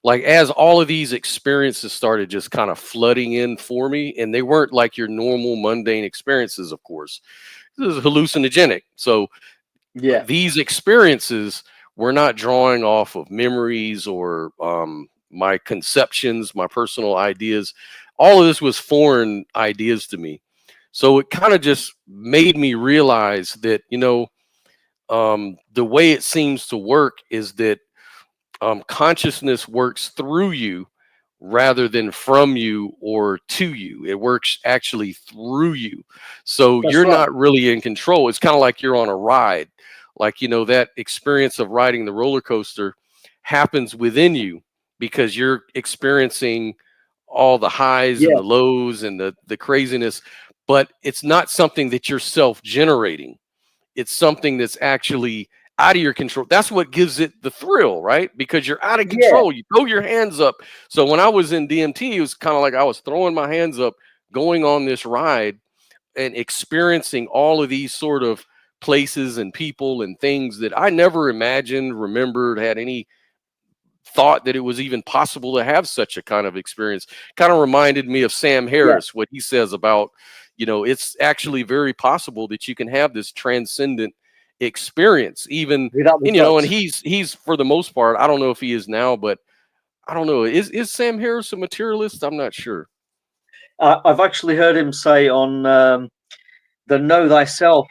like, as all of these experiences started just kind of flooding in for me, and they weren't like your normal mundane experiences, of course. This is hallucinogenic. So yeah, these experiences were not drawing off of memories or my conceptions, my personal ideas. All of this was foreign ideas to me. So it kind of just made me realize that, the way it seems to work is that consciousness works through you rather than from you or to you. It works actually through you. So that's you're right. not really in control. It's kind of like you're on a ride. Like, that experience of riding the roller coaster happens within you because you're experiencing all the highs and Yeah, the lows and the craziness, but it's not something that you're self-generating. It's something that's actually out of your control. That's what gives it the thrill, right? Because you're out of yeah, control. You throw your hands up. So when I was in DMT, it was kind of like I was throwing my hands up, going on this ride and experiencing all of these sort of places and people and things that I never imagined, remembered, had any thought that it was even possible to have such a kind of experience. Kind of reminded me of Sam yeah, Harris, what he says about, it's actually very possible that you can have this transcendent experience, even, without the and drugs. he's for the most part, I don't know if he is now, but I don't know. Is Sam Harris a materialist? I'm not sure. I've actually heard him say on the Know Thyself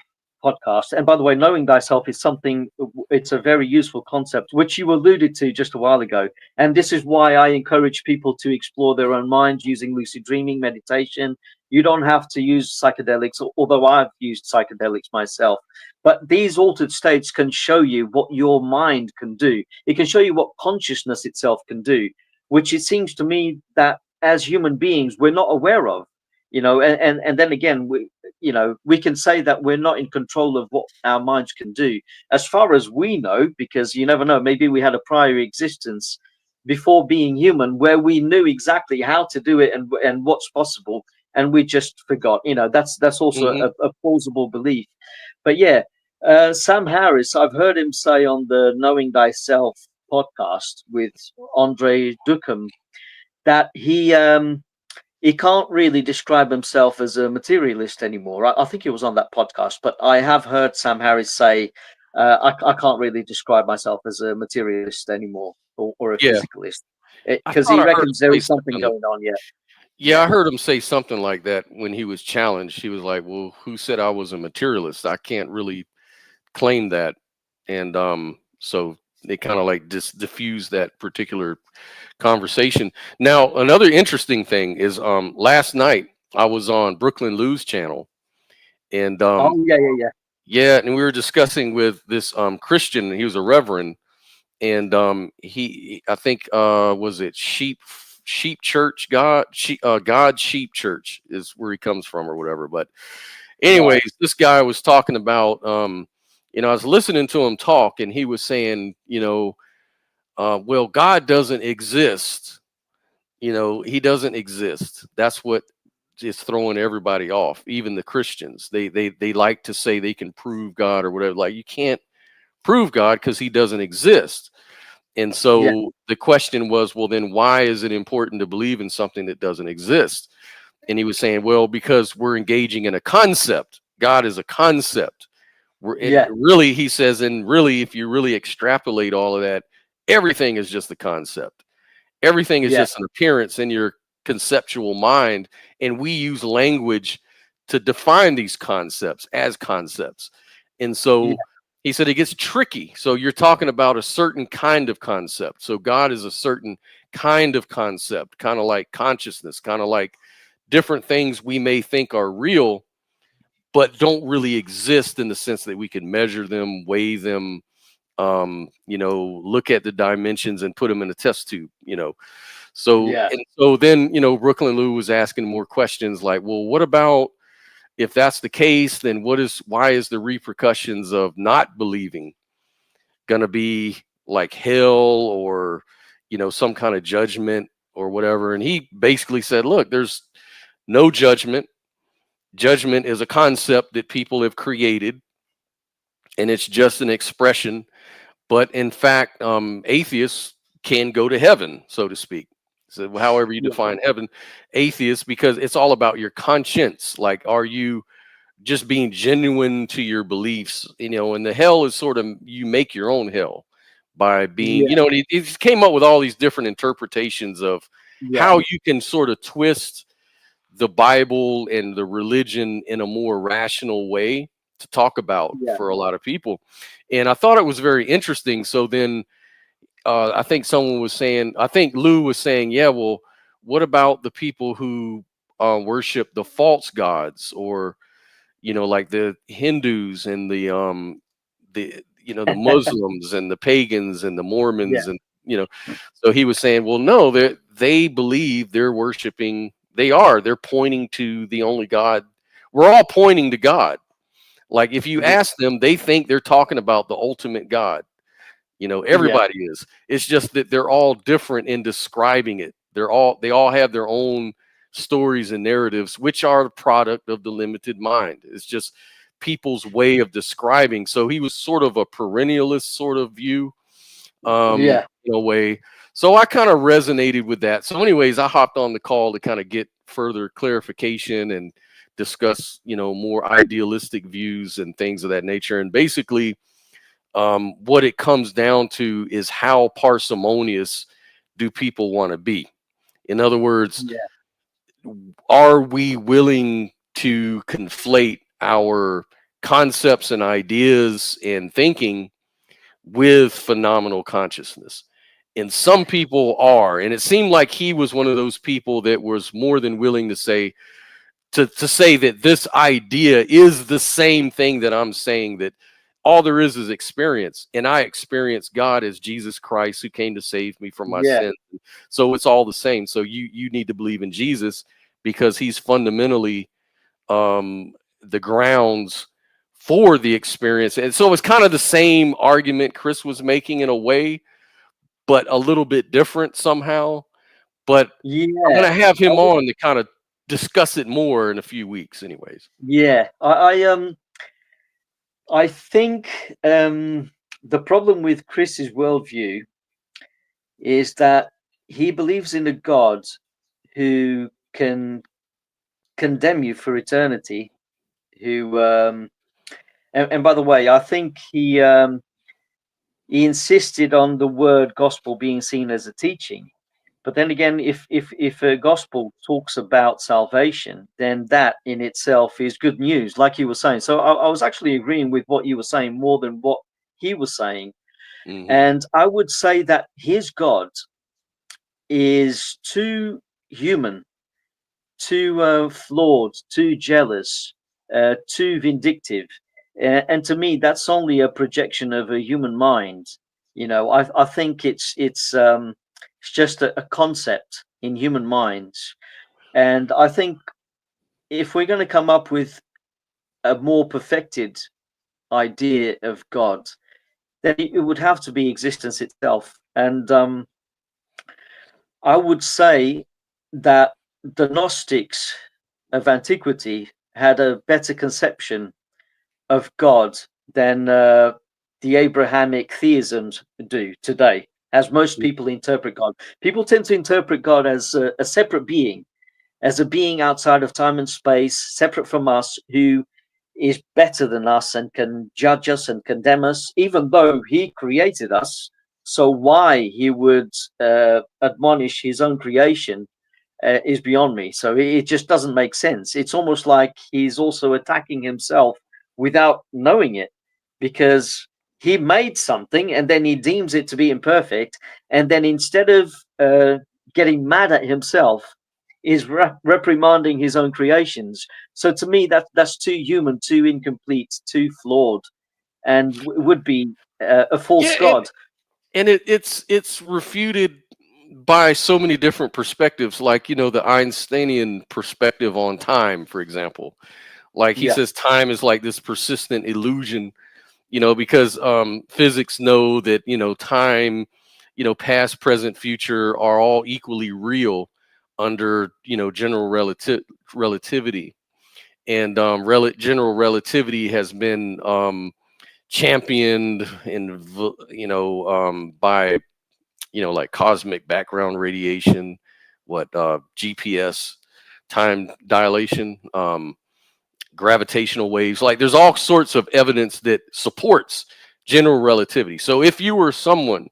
podcast. And by the way, knowing thyself is something, it's a very useful concept, which you alluded to just a while ago. And this is why I encourage people to explore their own minds using lucid dreaming, meditation. You don't have to use psychedelics, although I've used psychedelics myself. But these altered states can show you what your mind can do. It can show you what consciousness itself can do, which it seems to me that as human beings, we're not aware of. And then again, we can say that we're not in control of what our minds can do as far as we know, because you never know, maybe we had a prior existence before being human where we knew exactly how to do it and what's possible, and we just forgot. That's also Hmm. a plausible belief. But yeah, Sam Harris, I've heard him say on the Knowing Thyself podcast with Andre Duckham that he can't really describe himself as a materialist anymore. I think he was on that podcast, but I have heard Sam Harris say, I can't really describe myself as a materialist anymore, or a Yeah, physicalist, I because thought he I heard him reckons there say is something something. going on. Yeah, Yeah, I yeah, heard him say something like that when he was challenged. He was like, "Well, who said I was a materialist? I can't really claim that." And so they kind of like just diffuse that particular conversation. Now, another interesting thing is last night I was on Brooklyn Lou's channel, and oh yeah, yeah, yeah, yeah, and we were discussing with this Christian. He was a reverend, and I think was it sheep church, God sheep church is where he comes from or whatever. But right, anyways, this guy was talking about I was listening to him talk, and he was saying, well, God doesn't exist. He doesn't exist. That's what is throwing everybody off, even the Christians. They like to say they can prove God or whatever. Like, you can't prove God because he doesn't exist. And yeah, so the question was, well, then why is it important to believe in something that doesn't exist? And he was saying, well, because we're engaging in a concept. God is a concept. yeah, Really, he says, and really, if you really extrapolate all of that, everything is just a concept. Everything is yeah, just an appearance in your conceptual mind. And we use language to define these concepts as concepts. And yeah, so he said it gets tricky. So you're talking about a certain kind of concept. So God is a certain kind of concept, kind of like consciousness, kind of like different things we may think are real, but don't really exist in the sense that we can measure them, weigh them, look at the dimensions and put them in a test tube. So, yeah, and so then, Brooklyn Lou was asking more questions like, well, what about if that's the case, then why is the repercussions of not believing going to be like hell or, some kind of judgment or whatever? And he basically said, look, there's no judgment. Judgment is a concept that people have created, and it's just an expression. But in fact, atheists can go to heaven, so to speak. So however you yeah, define heaven, atheists, because it's all about your conscience. Like, are you just being genuine to your beliefs? And the hell is sort of, you make your own hell by being, yeah, and he just came up with all these different interpretations of yeah, how you can sort of twist the Bible and the religion in a more rational way to talk about yeah, for a lot of people. And I thought it was very interesting. So then I think someone was saying, I think Lou was saying, yeah, well, what about the people who worship the false gods, or, like the Hindus and the Muslims and the pagans and the yeah, Mormons, and so he was saying, well, no, they believe they're pointing to the only God. We're all pointing to God. Like, if you yeah, ask them, they think they're talking about the ultimate God. yeah, Everybody is. It's just that they're all different in describing it. They all have their own stories and narratives, which are the product of the limited mind. It's just people's way of describing. So he was sort of a perennialist sort of view, yeah, in a way. So I kind of resonated with that. So anyways, I hopped on the call to kind of get further clarification and discuss, more idealistic views and things of that nature. And basically, what it comes down to is how parsimonious do people want to be? In other words, yeah, are we willing to conflate our concepts and ideas and thinking with phenomenal consciousness. And some people are, and it seemed like he was one of those people that was more than willing to say that this idea is the same thing that I'm saying, that all there is experience, and I experience God as Jesus Christ who came to save me from my Yeah. sins. So it's all the same. So you need to believe in Jesus because he's fundamentally the grounds for the experience. And so it's kind of the same argument Chris was making in a way, but a little bit different somehow. But Yeah. I'm going to have him on to kind of discuss it more in a few weeks anyways. Yeah. I think the problem with Chris's worldview is that he believes in a God who can condemn you for eternity, who and by the way, I think he insisted on the word gospel being seen as a teaching. But then again, if a gospel talks about salvation, then that in itself is good news, like you were saying. So I was actually agreeing with what you were saying more than what he was saying. Mm-hmm. And I would say that his God is too human, too flawed, too jealous, too vindictive. And to me, that's only a projection of a human mind. You know, I think it's just a concept in human minds. And I think if we're going to come up with a more perfected idea of God, then it would have to be existence itself. And I would say that the Gnostics of antiquity had a better conception of God than the Abrahamic theisms do today, as most people interpret God. People tend to interpret God as a separate being, as a being outside of time and space, separate from us, who is better than us and can judge us and condemn us, even though he created us. So why he would admonish his own creation is beyond me. So it just doesn't make sense. It's almost like he's also attacking himself without knowing it, because he made something and then he deems it to be imperfect, and then instead of getting mad at himself, is reprimanding his own creations. So to me, that's too human, too incomplete, too flawed, and would be a false god. And it's refuted by so many different perspectives, like the Einsteinian perspective on time, for example. Like he says time is like this persistent illusion, because physics know that time, past, present, future are all equally real under general relativity. And general relativity has been championed by like cosmic background radiation, GPS, time dilation, gravitational waves. Like there's all sorts of evidence that supports general relativity. So if you were someone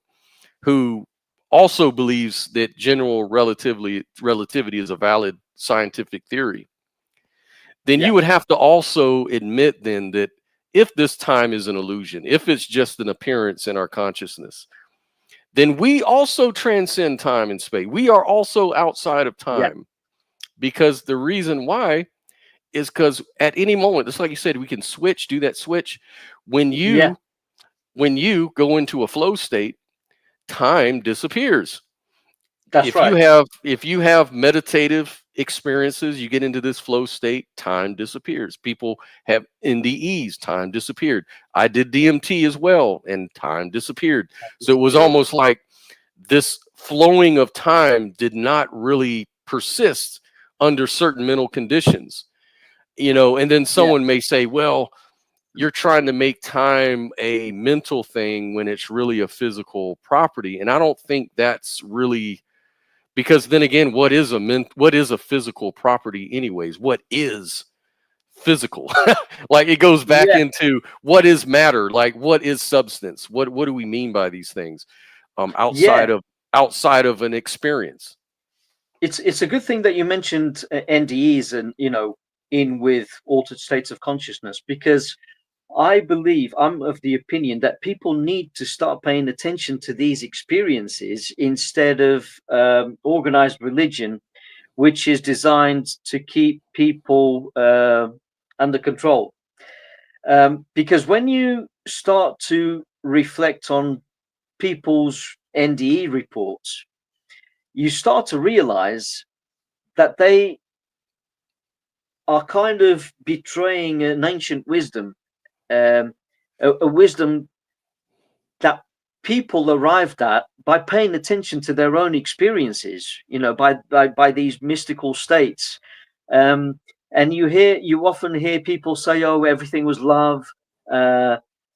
who also believes that general relativity is a valid scientific theory, then you would have to also admit then that if this time is an illusion, if it's just an appearance in our consciousness, then we also transcend time and space. We are also outside of time, because the reason why is because at any moment, just like you said, we can do that switch. When you go into a flow state, time disappears. That's right. If you have meditative experiences, you get into this flow state, time disappears. People have NDEs, time disappeared. I did DMT as well, and time disappeared. So it was almost like this flowing of time did not really persist under certain mental conditions, and then someone may say, well, you're trying to make time a mental thing when it's really a physical property. And I don't think that's really, because then again, what is a physical property anyways? What is physical? Like it goes back into what is matter, like what is substance? What do we mean by these things? Outside of an experience. It's a good thing that you mentioned NDEs and in with altered states of consciousness, because I believe, I'm of the opinion that people need to start paying attention to these experiences instead of organized religion, which is designed to keep people under control. Because when you start to reflect on people's NDE reports, you start to realize that they are kind of betraying an ancient wisdom, um, a wisdom that people arrived at by paying attention to their own experiences, by these mystical states. Um, and you often hear people say, "Oh, everything was love."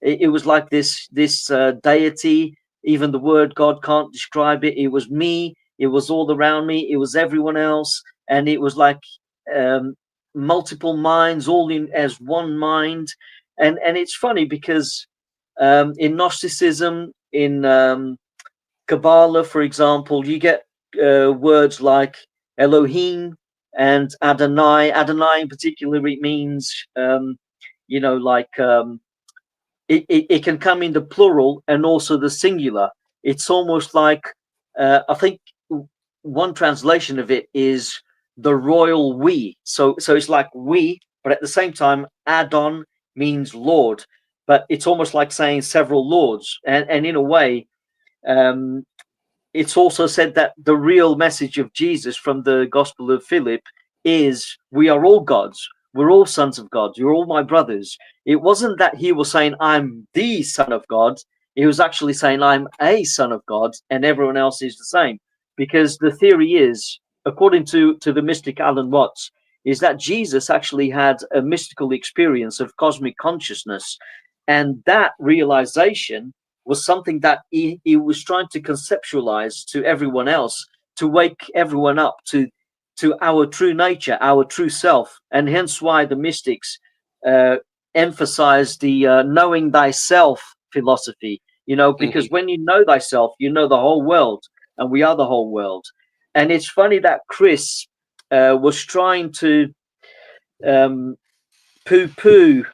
It was like this deity. Even the word God can't describe it. It was me. It was all around me. It was everyone else, and it was like um, multiple minds all in as one mind. And it's funny because in Gnosticism, in Kabbalah, for example, you get words like Elohim and Adonai. Adonai, in particular, it means, like it can come in the plural and also the singular. It's almost like, I think one translation of it is the royal we. So it's like we, but at the same time, Adon means Lord. But it's almost like saying several lords. And in a way, um, it's also said that the real message of Jesus from the Gospel of Philip is we are all gods. We're all sons of God. You're all my brothers. It wasn't that he was saying, I'm the son of God. He was actually saying, I'm a son of God, and everyone else is the same. Because the theory is, according to the mystic Alan Watts, is that Jesus actually had a mystical experience of cosmic consciousness. And that realization was something that he was trying to conceptualize to everyone else, to wake everyone up to our true nature, our true self. And hence why the mystics uh, emphasize the knowing thyself philosophy, because Mhm. when you know thyself, you know the whole world, and we are the whole world. And it's funny that Chris was trying to um, poo-poo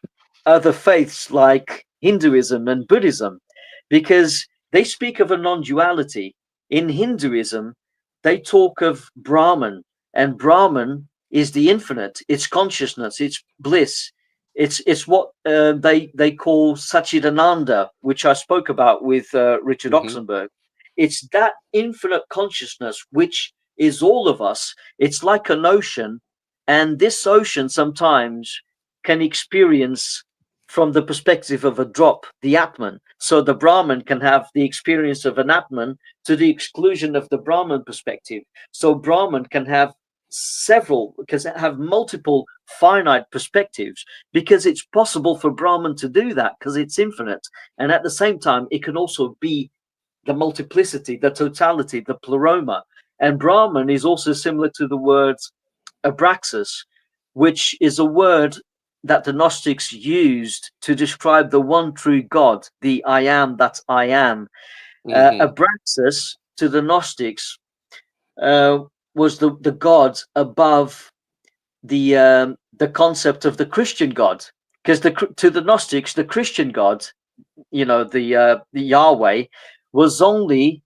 other faiths like Hinduism and Buddhism because they speak of a non-duality. In Hinduism, they talk of Brahman, and Brahman is the infinite. It's consciousness. It's bliss. It's what they call Satchidananda, which I spoke about with Richard Mhm. Oxenberg. It's that infinite consciousness which is all of us. It's like an ocean, and this ocean sometimes can experience from the perspective of a drop, the Atman. So the Brahman can have the experience of an Atman to the exclusion of the Brahman perspective. So Brahman can have multiple finite perspectives because it's possible for Brahman to do that because it's infinite. And at the same time, it can also be the multiplicity, the totality, the pleroma. And Brahman is also similar to the word abraxas, which is a word that the Gnostics used to describe the one true God, the I am that I am. Mhm. Abraxas to the Gnostics uh, was the God above the concept of the Christian God, because to the Gnostics the Christian God, the Yahweh, was only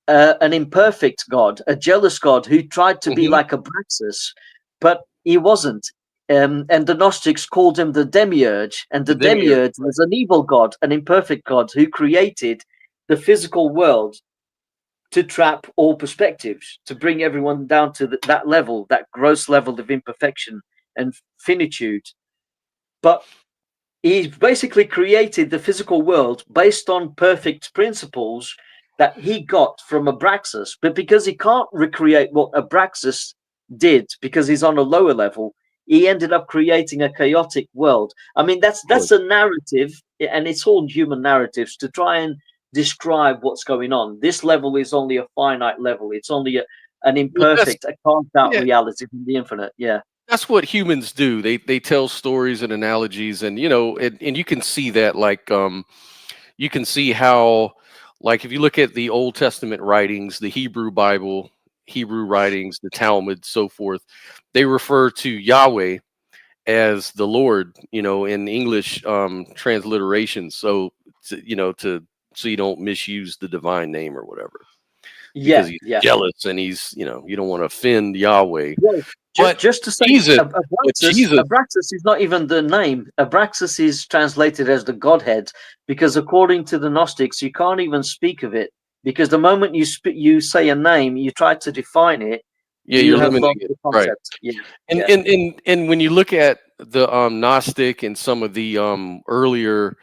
an imperfect God, a jealous God who tried to be Mhm. like Abraxas, but he wasn't. And the Gnostics called him the demiurge, and the The demiurge. demiurge was an evil God, an imperfect God who created the physical world to trap all perspectives, to bring everyone down to that level, that gross level of imperfection and finitude. But he basically created the physical world based on perfect principles that he got from Abraxas. But because he can't recreate what Abraxas did, because he's on a lower level, he ended up creating a chaotic world. I mean, Of that's course. a narrative, and it's all human narratives to try and describe what's going on. This level is only a finite level. It's only an Well, imperfect, a carved out yeah, reality from the infinite. Yeah. that's what humans do. They tell stories and analogies, and and you can see that, like, you can see how, like, if you look at the Old Testament writings, the Hebrew Bible, Hebrew writings, the Talmud, so forth, they refer to Yahweh as the Lord, in English transliteration. So, so you don't misuse the divine name or whatever, because Yeah, he's yeah. jealous and he's, you don't want to offend Yahweh. Well, But just to say, Jesus, but Abraxas, Jesus, Abraxas is not even the name. Abraxas is translated as the Godhead, because according to the Gnostics, you can't even speak of it, because the moment you say a name, you try to define it, yeah, you you're have limiting lost it, the right? concept. Yeah, And yeah, when you look at the Gnostic and some of the earlier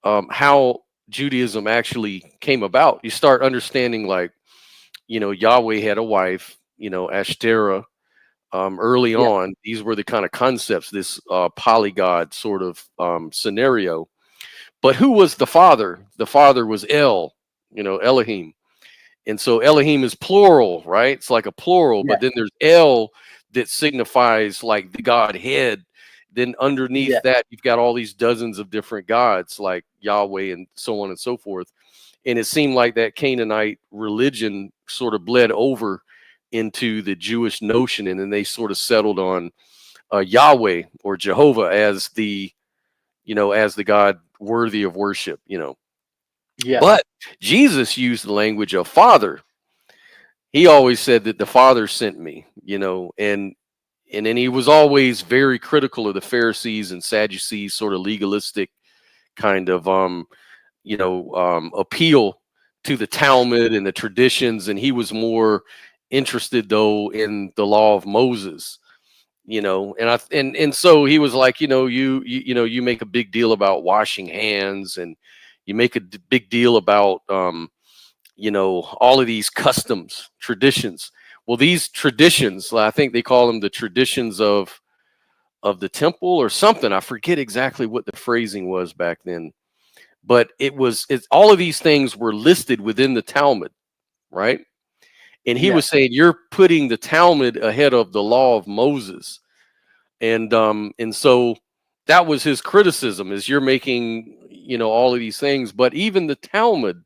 how Judaism actually came about, you start understanding, like, Yahweh had a wife, Ashtoreth. Early yeah, on, these were the kind of concepts, this polygod sort of scenario. But who was the father? The father was El, Elohim. And so Elohim is plural, right? It's like a plural, yeah, but then there's El that signifies like the Godhead. Then yeah, underneath that, you've got all these dozens of different gods like Yahweh and so on and so forth. And it seemed like that Canaanite religion sort of bled over into the Jewish notion, and then they sort of settled on Yahweh or Jehovah as the God worthy of worship. yeah, But Jesus used the language of Father. He always said that the Father sent me, and then he was always very critical of the Pharisees and Sadducees, sort of legalistic kind of appeal to the Talmud and the traditions, and he was more interested though in the law of Moses. And so he was like, you make a big deal about washing hands, and you make a big deal about all of these customs, traditions. Well, these traditions, I think they call them the traditions of the temple or something. I forget exactly what the phrasing was back then, but it's all of these things were listed within the Talmud, right? And he yeah, was saying you're putting the Talmud ahead of the law of Moses. And so that was his criticism, is you're making, all of these things, but even the Talmud,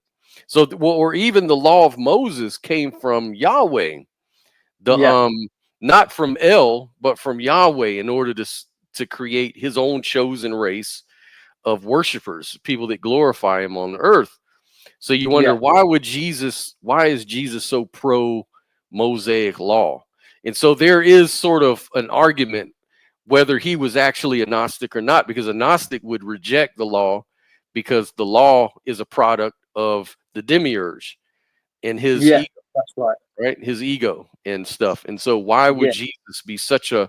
or even the law of Moses came from Yahweh, the yeah, not from El, but from Yahweh, in order to create his own chosen race of worshipers, people that glorify him on earth. So you wonder, yeah, why is Jesus so pro Mosaic law? And so there is sort of an argument whether he was actually a Gnostic or not, because a Gnostic would reject the law, because the law is a product of the demiurge and his yeah. ego, That's right. right? His ego and stuff. And so why would Yeah, Jesus be such a,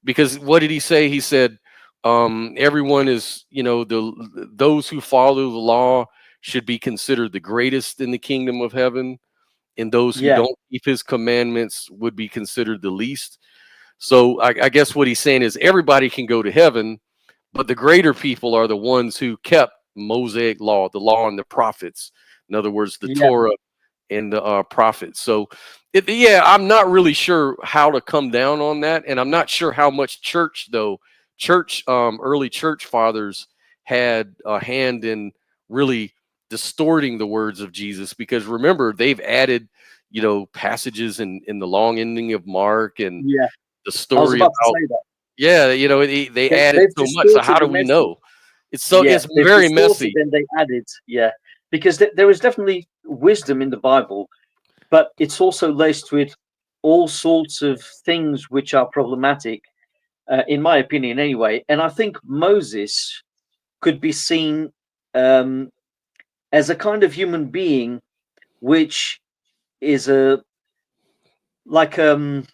because what did he say? He said, everyone is, those who follow the law should be considered the greatest in the kingdom of heaven, and those who yeah, don't keep his commandments would be considered the least. So I guess what he's saying is everybody can go to heaven, but the greater people are the ones who kept Mosaic law, the law and the prophets. In other words, the yeah, Torah and the prophets. So, yeah, I'm not really sure how to come down on that, and I'm not sure how much early church fathers had a hand in really distorting the words of Jesus, because remember, they've added, passages in the long ending of Mark, and yeah. the I was story about to about, say that. yeah, they added They've so much. So how distorted do the we message. know? Yeah, It's they've very distorted messy. and they added. Yeah, because there is definitely wisdom in the Bible, but it's also laced with all sorts of things which are problematic, in my opinion, anyway. And I think Moses could be seen um, as a kind of human being, which is like um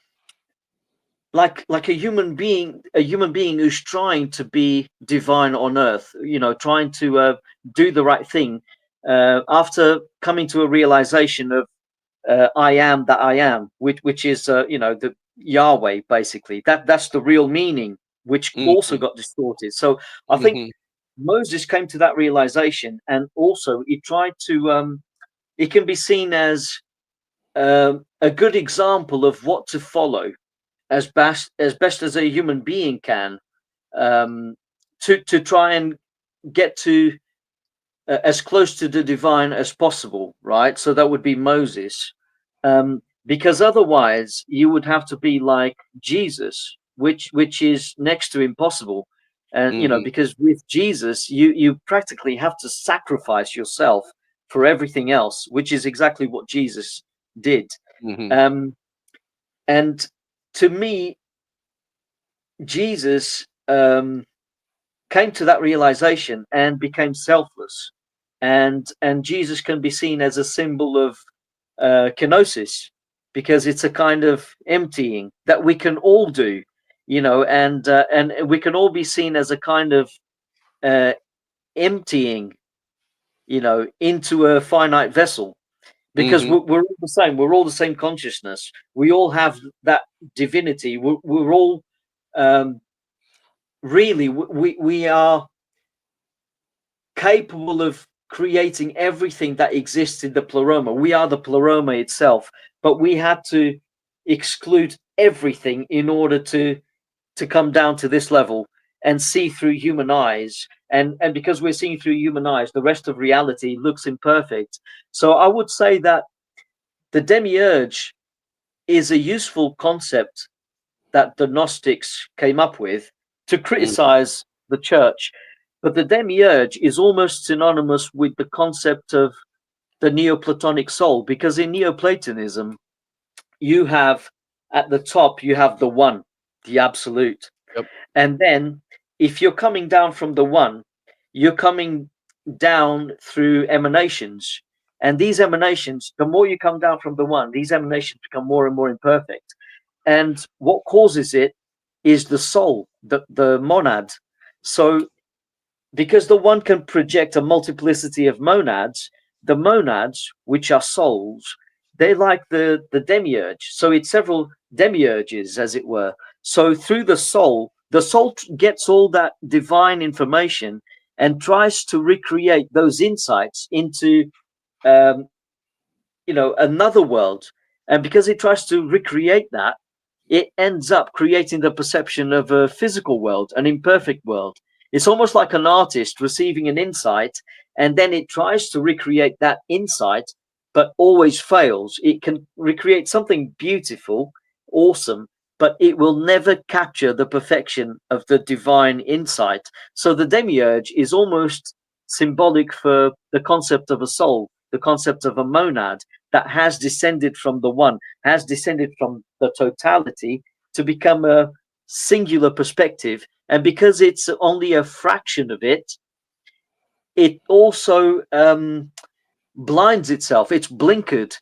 like a human being who's trying to be divine on earth, trying to do the right thing, after coming to a realization of I am that I am, which is the Yahweh, basically. That's the real meaning, which also Hmm. got distorted. So I think Hmm. Moses came to that realization, and also he tried to it can be seen as a good example of what to follow, as best as a human being can, um, to try and get to as close to the divine as possible, right? So that would be Moses, because otherwise you would have to be like Jesus, which is next to impossible. And Hmm. because with Jesus, you practically have to sacrifice yourself for everything else, which is exactly what Jesus did. Hmm. Um, and to me, Jesus came to that realization and became selfless, and Jesus can be seen as a symbol of kenosis, because it's a kind of emptying that we can all do, and we can all be seen as a kind of uh, emptying, into a finite vessel, because Hmm. we're all the same. We're all the same consciousness. We all have that divinity. We're all um, really we are capable of creating everything that exists in the pleroma. We are the pleroma itself, but we had to exclude everything in order to come down to this level and see through human eyes. And because we're seeing through human eyes, the rest of reality looks imperfect. So I would say that the demiurge is a useful concept that the Gnostics came up with to criticize the church. But the demiurge is almost synonymous with the concept of the Neoplatonic soul, because in Neoplatonism, you have at the top, you have the one, the absolute. Yep. And then if you're coming down from the one, you're coming down through emanations. And these emanations, the more you come down from the one, these emanations become more and more imperfect. And what causes it is the soul, the monad. So because the one can project a multiplicity of monads, the monads, which are souls, they like the demiurge. So it's several demiurges, as it were. So through the soul gets all that divine information and tries to recreate those insights into um, another world. And because it tries to recreate that, it ends up creating the perception of a physical world, an imperfect world. It's almost like an artist receiving an insight, and then it tries to recreate that insight, but always fails. It can recreate something beautiful, awesome, but it will never capture the perfection of the divine insight. So the demiurge is almost symbolic for the concept of a soul, the concept of a monad that has descended from the one, has descended from the totality to become a singular perspective. And because it's only a fraction of it, it also blinds itself. It's blinkered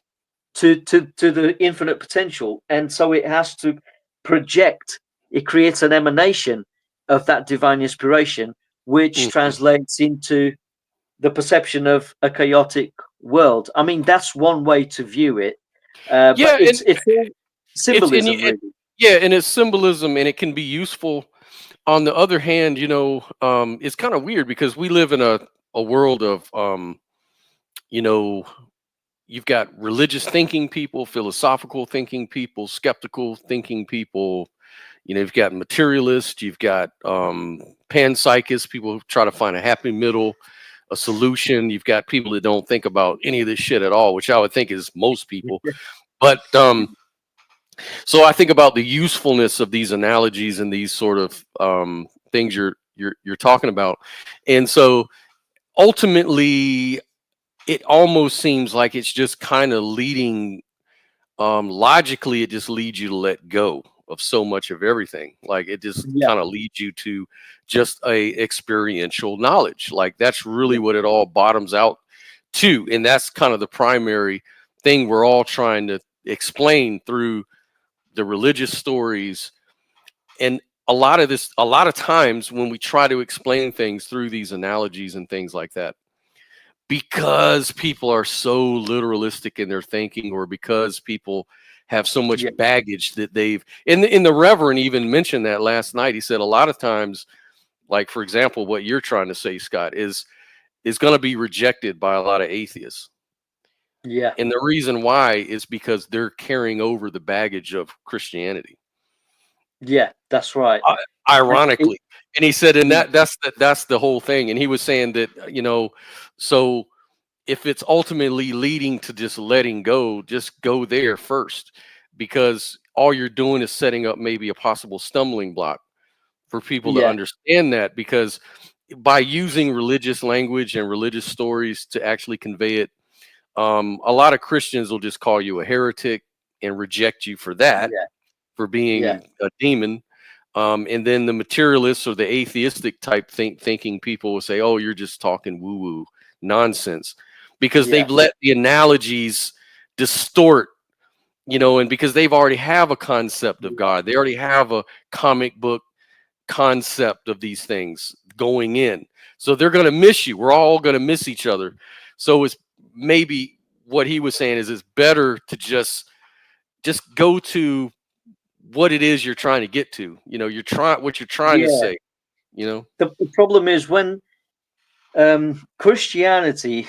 to the infinite potential. And so it has to project, it creates an emanation of that divine inspiration, which Hmm. translates into the perception of a chaotic world. I mean, that's one way to view it, but Yeah, and it's all it's and, symbolism, really. yeah, and it's symbolism, and it can be useful. On the other hand, it's kind of weird because we live in a world of you know, you've got religious thinking people, philosophical thinking people, skeptical thinking people. You've got materialists, you've got panpsychists, people who try to find a happy middle, a solution. You've got people that don't think about any of this shit at all, which I would think is most people. But so I think about the usefulness of these analogies and these sort of things you're talking about, and so ultimately, it almost seems like it's just kind of leading. Logically, it just leads you to let go of so much of everything. Like it just Yeah, kind of leads you to just a experiential knowledge. Like that's really yeah, what it all bottoms out to, and that's kind of the primary thing we're all trying to explain through the religious stories. And a lot of times when we try to explain things through these analogies and things like that, because people are so literalistic in their thinking, or because people have so much yeah, baggage that they've in the reverend even mentioned that last night. He said a lot of times, like for example, what you're trying to say, Scott, is going to be rejected by a lot of atheists. yeah, And the reason why is because they're carrying over the baggage of Christianity. yeah. That's right. I- It, Ironically, and he said, and yeah, that's the whole thing. And he was saying that so if it's ultimately leading to just letting go, just go there first, because all you're doing is setting up maybe a possible stumbling block for people to Yeah, understand that, because by using religious language and religious stories to actually convey it, a lot of Christians will just call you a heretic and reject you for that, yeah, for yeah, being a demon. And then the materialists or the atheistic type thinking people will say, "Oh, you're just talking woo woo nonsense," because yeah, they've let the analogies distort, and because they've already have a concept of yeah, God, they already have a comic book concept of these things going in. So they're going to miss you. We're all going to miss each other. So it's maybe what he was saying is it's better to just go to what it is you're trying to get to. You're trying what you're trying to yeah. say, you know. The problem is when Christianity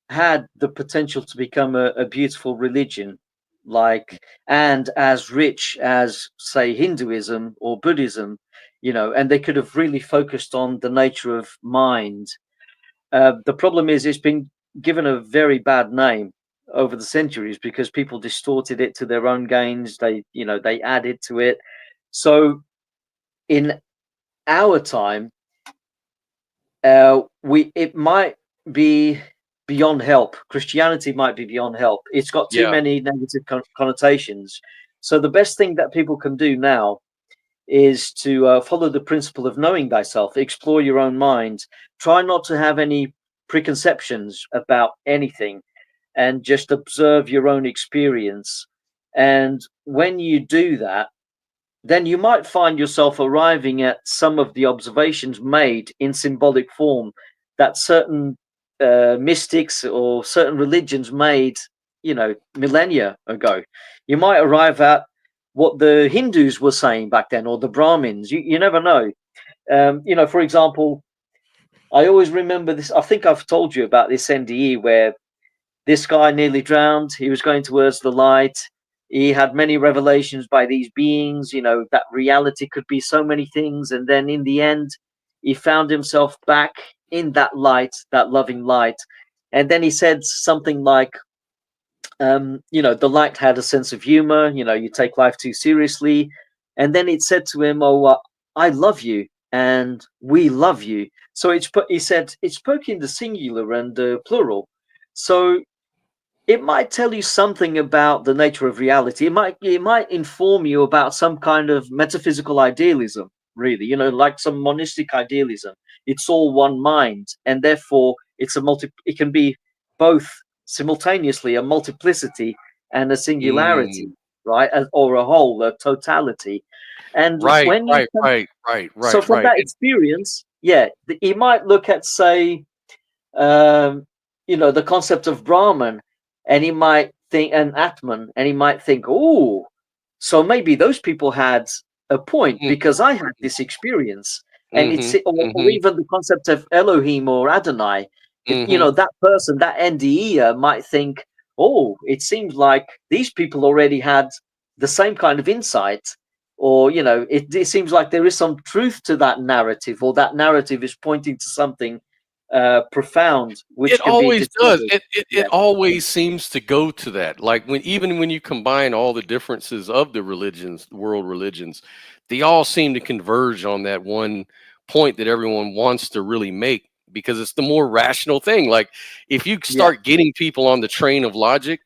had the potential to become a beautiful religion, like, and as rich as, say, Hinduism or Buddhism, and they could have really focused on the nature of mind. The problem is it's been given a very bad name over the centuries because people distorted it to their own gains. They added to it. So in our time, we it might be beyond help. Christianity might be beyond help. It's got too Yeah. many negative connotations. So the best thing that people can do now is to follow the principle of knowing thyself, explore your own mind, try not to have any preconceptions about anything, and just observe your own experience. And when you do that, then you might find yourself arriving at some of the observations made in symbolic form that certain mystics or certain religions made, millennia ago. You might arrive at what the Hindus were saying back then, or the Brahmins. You never know. For example, I always remember this. I think I've told you about this NDE where this guy nearly drowned. He was going towards the light. He had many revelations by these beings, that reality could be so many things. And then in the end, he found himself back in that light, that loving light. And then he said something like, the light had a sense of humor, you take life too seriously. And then it said to him, "Oh, I love you and we love you." So he said it spoke in the singular and the plural. So it might tell you something about the nature of reality. It might inform you about some kind of metaphysical idealism, really, like some monistic idealism. It's all one mind, and therefore it can be both simultaneously a multiplicity and a singularity, Mm. right? Or a whole, a totality. And Right, when you right, come, right, right, so right, from right. that experience, yeah, you might look at, say, um, the concept of Brahman, and he might think, and Atman, and he might think, oh, so maybe those people had a point Mm, because I had this experience. And mhm, or mhm, even the concept of Elohim or Adonai. mhm. That person, that NDE might think, oh, it seems like these people already had the same kind of insight, or it seems like there is some truth to that narrative, or that narrative is pointing to something profound It which can be always does. discovered. It Yeah, always seems to go to that. Like even when you combine all the differences of the religions, the world religions, they all seem to converge on that one point that everyone wants to really make, because it's the more rational thing. Like if you yeah, start getting people on the train of logic,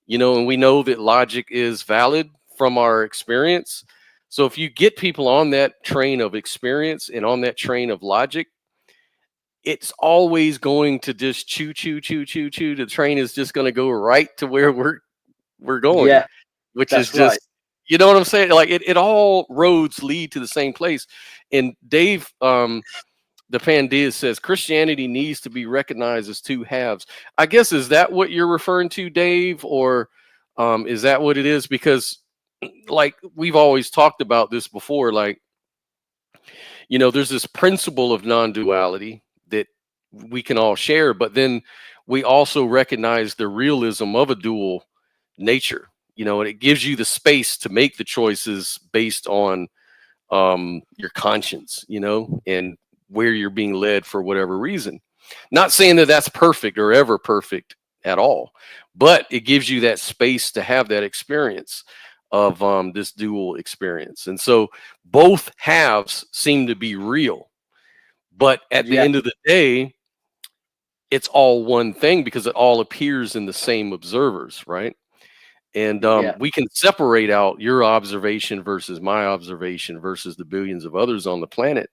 and we know that logic is valid from our experience. So if you get people on that train of experience and on that train of logic, it's always going to just choo choo choo choo choo. The train is just going to go right to where we're going, yeah. which is That's right. just, you know what I'm saying? Like it all roads lead to the same place. And Dave, the Pandias says Christianity needs to be recognized as two halves. I guess, is that what you're referring to, Dave, or is that what it is? Because like we've always talked about this before, like there's this principle of non-duality that we can all share, but then we also recognize the realism of a dual nature, and it gives you the space to make the choices based on your conscience, and where you're being led for whatever reason. Not saying that that's perfect or ever perfect at all, but it gives you that space to have that experience. of this dual experience. And so both halves seem to be real, but at the Yeah. end of the day, it's all one thing because it all appears in the same observers, right? And Yeah. we can separate out your observation versus my observation versus the billions of others on the planet,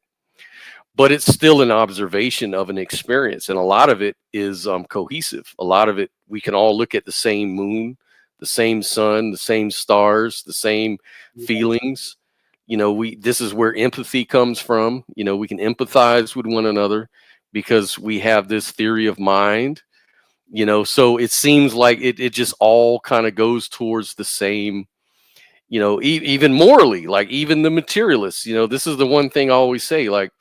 but it's still an observation of an experience. And a lot of it is cohesive. A lot of it, we can all look at the same moon, the same sun, the same stars, the same feelings. You know, this is where empathy comes from. You know, we can empathize with one another because we have this theory of mind. You know, so it seems like it just all kind of goes towards the same, you know, even morally, like even the materialists. You know, this is the one thing I always say, like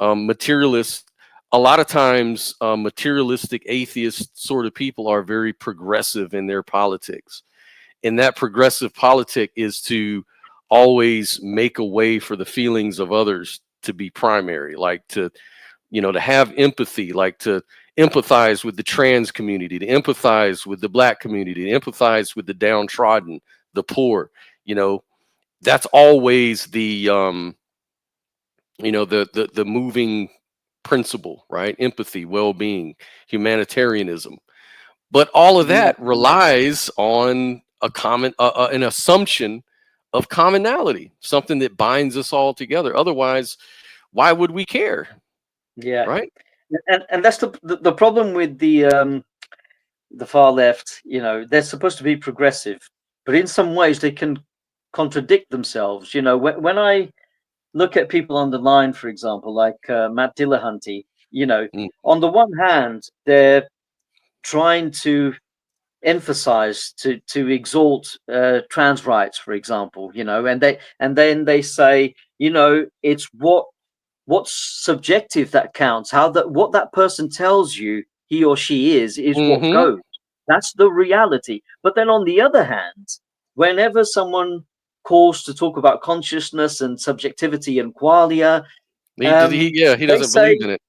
materialists, a lot of times materialistic atheist sort of people are very progressive in their politics. And that progressive politic is to always make a way for the feelings of others to be primary, like to, you know, to have empathy, like to empathize with the trans community, to empathize with the black community, to empathize with the downtrodden, the poor. You know, that's always the you know, the moving principle, right? Empathy, well-being, humanitarianism. But all of Yeah. that relies on a common an assumption of commonality, something that binds us all together. Otherwise, why would we care? Yeah. Right? And that's the problem with the far left. You know, they're supposed to be progressive, but in some ways they can contradict themselves. You know, when I look at people on the line, for example, like Matt Dillahunty, you know, Mm. on the one hand, they're trying to emphasize to exalt trans rights, for example, you know, and then they say, you know, it's what's subjective that counts. How that what that person tells you he or she is what Hmm. goes. That's the reality. But then on the other hand, whenever someone calls to talk about consciousness and subjectivity and qualia, He they doesn't say believe in it.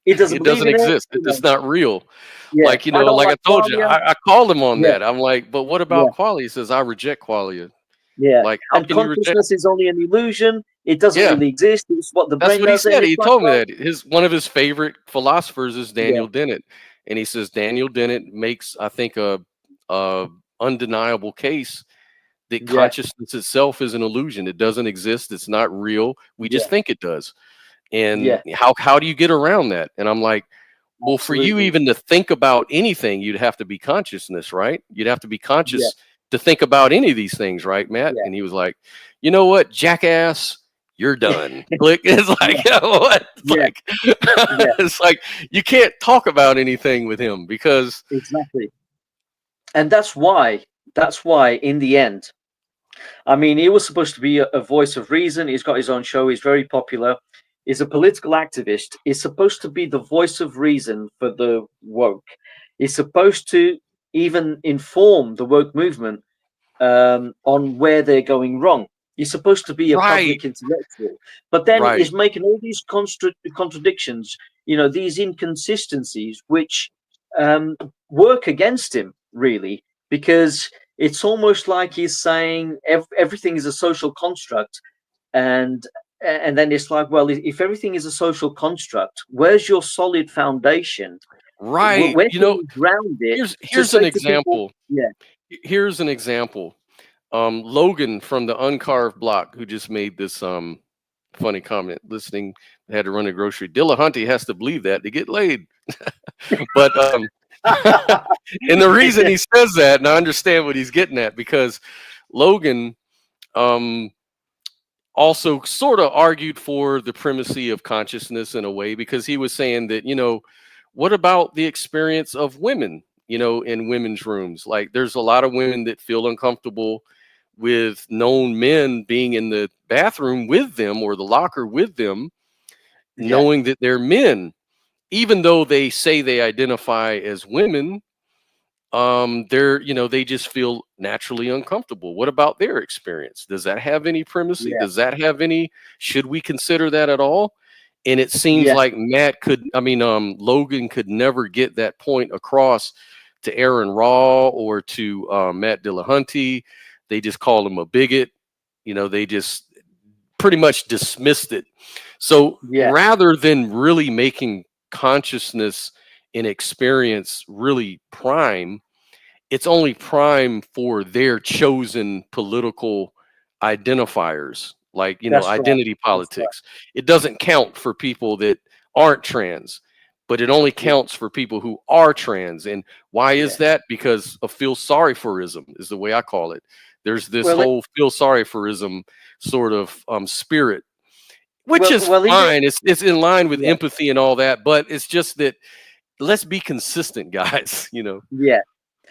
he doesn't It believe doesn't in it. exist. You It's know, not real. yeah, Like, you I know, don't like I like told you, qualia. I called him on Yeah, that. I'm like, but what yeah. about qualia? He says, I reject qualia. Yeah, Like, how and can you reject? consciousness is only an illusion. It doesn't Yeah, really exist. It's what the that's brain what he does, and said. it's He like, told me well, that one of his favorite philosophers is yeah, Daniel Dennett, and he says Daniel Dennett makes, I think, a undeniable case that yeah, consciousness itself is an illusion. It doesn't exist. It's not real. We just yeah, think it does. And yeah, how do you get around that? And I'm like, well, for you absolutely, even to think about anything, you'd have to be consciousness, right? You'd have to be yeah, conscious to think about any of these things, right, Matt? yeah, And he was like, you know what, jackass, you're done. Click. It's like, yeah, what? It's yeah, like, yeah, it's like you can't talk about anything with him because exactly. And that's why in the end, I mean, he was supposed to be a voice of reason. He's got his own show. He's very popular. He's a political activist. He's supposed to be the voice of reason for the woke. He's supposed to even inform the woke movement on where they're going wrong. He's supposed to be a right, public intellectual, but then right, he's making all these contradictions, you know, these inconsistencies, which um, work against him, really, because it's almost like he's saying everything is a social construct, and and then it's like, well, if everything is a social construct, where's your solid foundation? right. Where You can know, you ground it to here's an say to people, example. yeah, Here's an example. Logan from the Uncarved Block, who just made this funny comment, listening, had to run a grocery. Dillahunty has to believe that to get laid. But and the reason he says that, and I understand what he's getting at, because Logan um also sort of argued for the primacy of consciousness in a way, because he was saying that, you know, what about the experience of women, you know, in women's rooms? Like, there's a lot of women that feel uncomfortable with known men being in the bathroom with them or the locker with them, yeah, knowing that they're men, even though they say they identify as women. They're, you know, they just feel naturally uncomfortable. What about their experience? Does that have any primacy? yeah, Does that have any, should we consider that at all? And it seems yes. like Logan could never get that point across to Aaron Raw or to Matt Dillahunty, they just called him a bigot. They just pretty much dismissed it. So Yeah, rather than really making consciousness and experience really prime, it's only prime for their chosen political identifiers, like, that's right. identity That's right. politics. It doesn't count for people that aren't trans, but it only Yeah, counts for people who are trans. And why is yeah. that? Because of feel sorry forism is the way I call it. There's this Well, whole feel sorry forism sort of spirit, which well, is well. In the, fine. It's in line with yeah, empathy and all that, but it's just that let's be consistent, guys. yeah.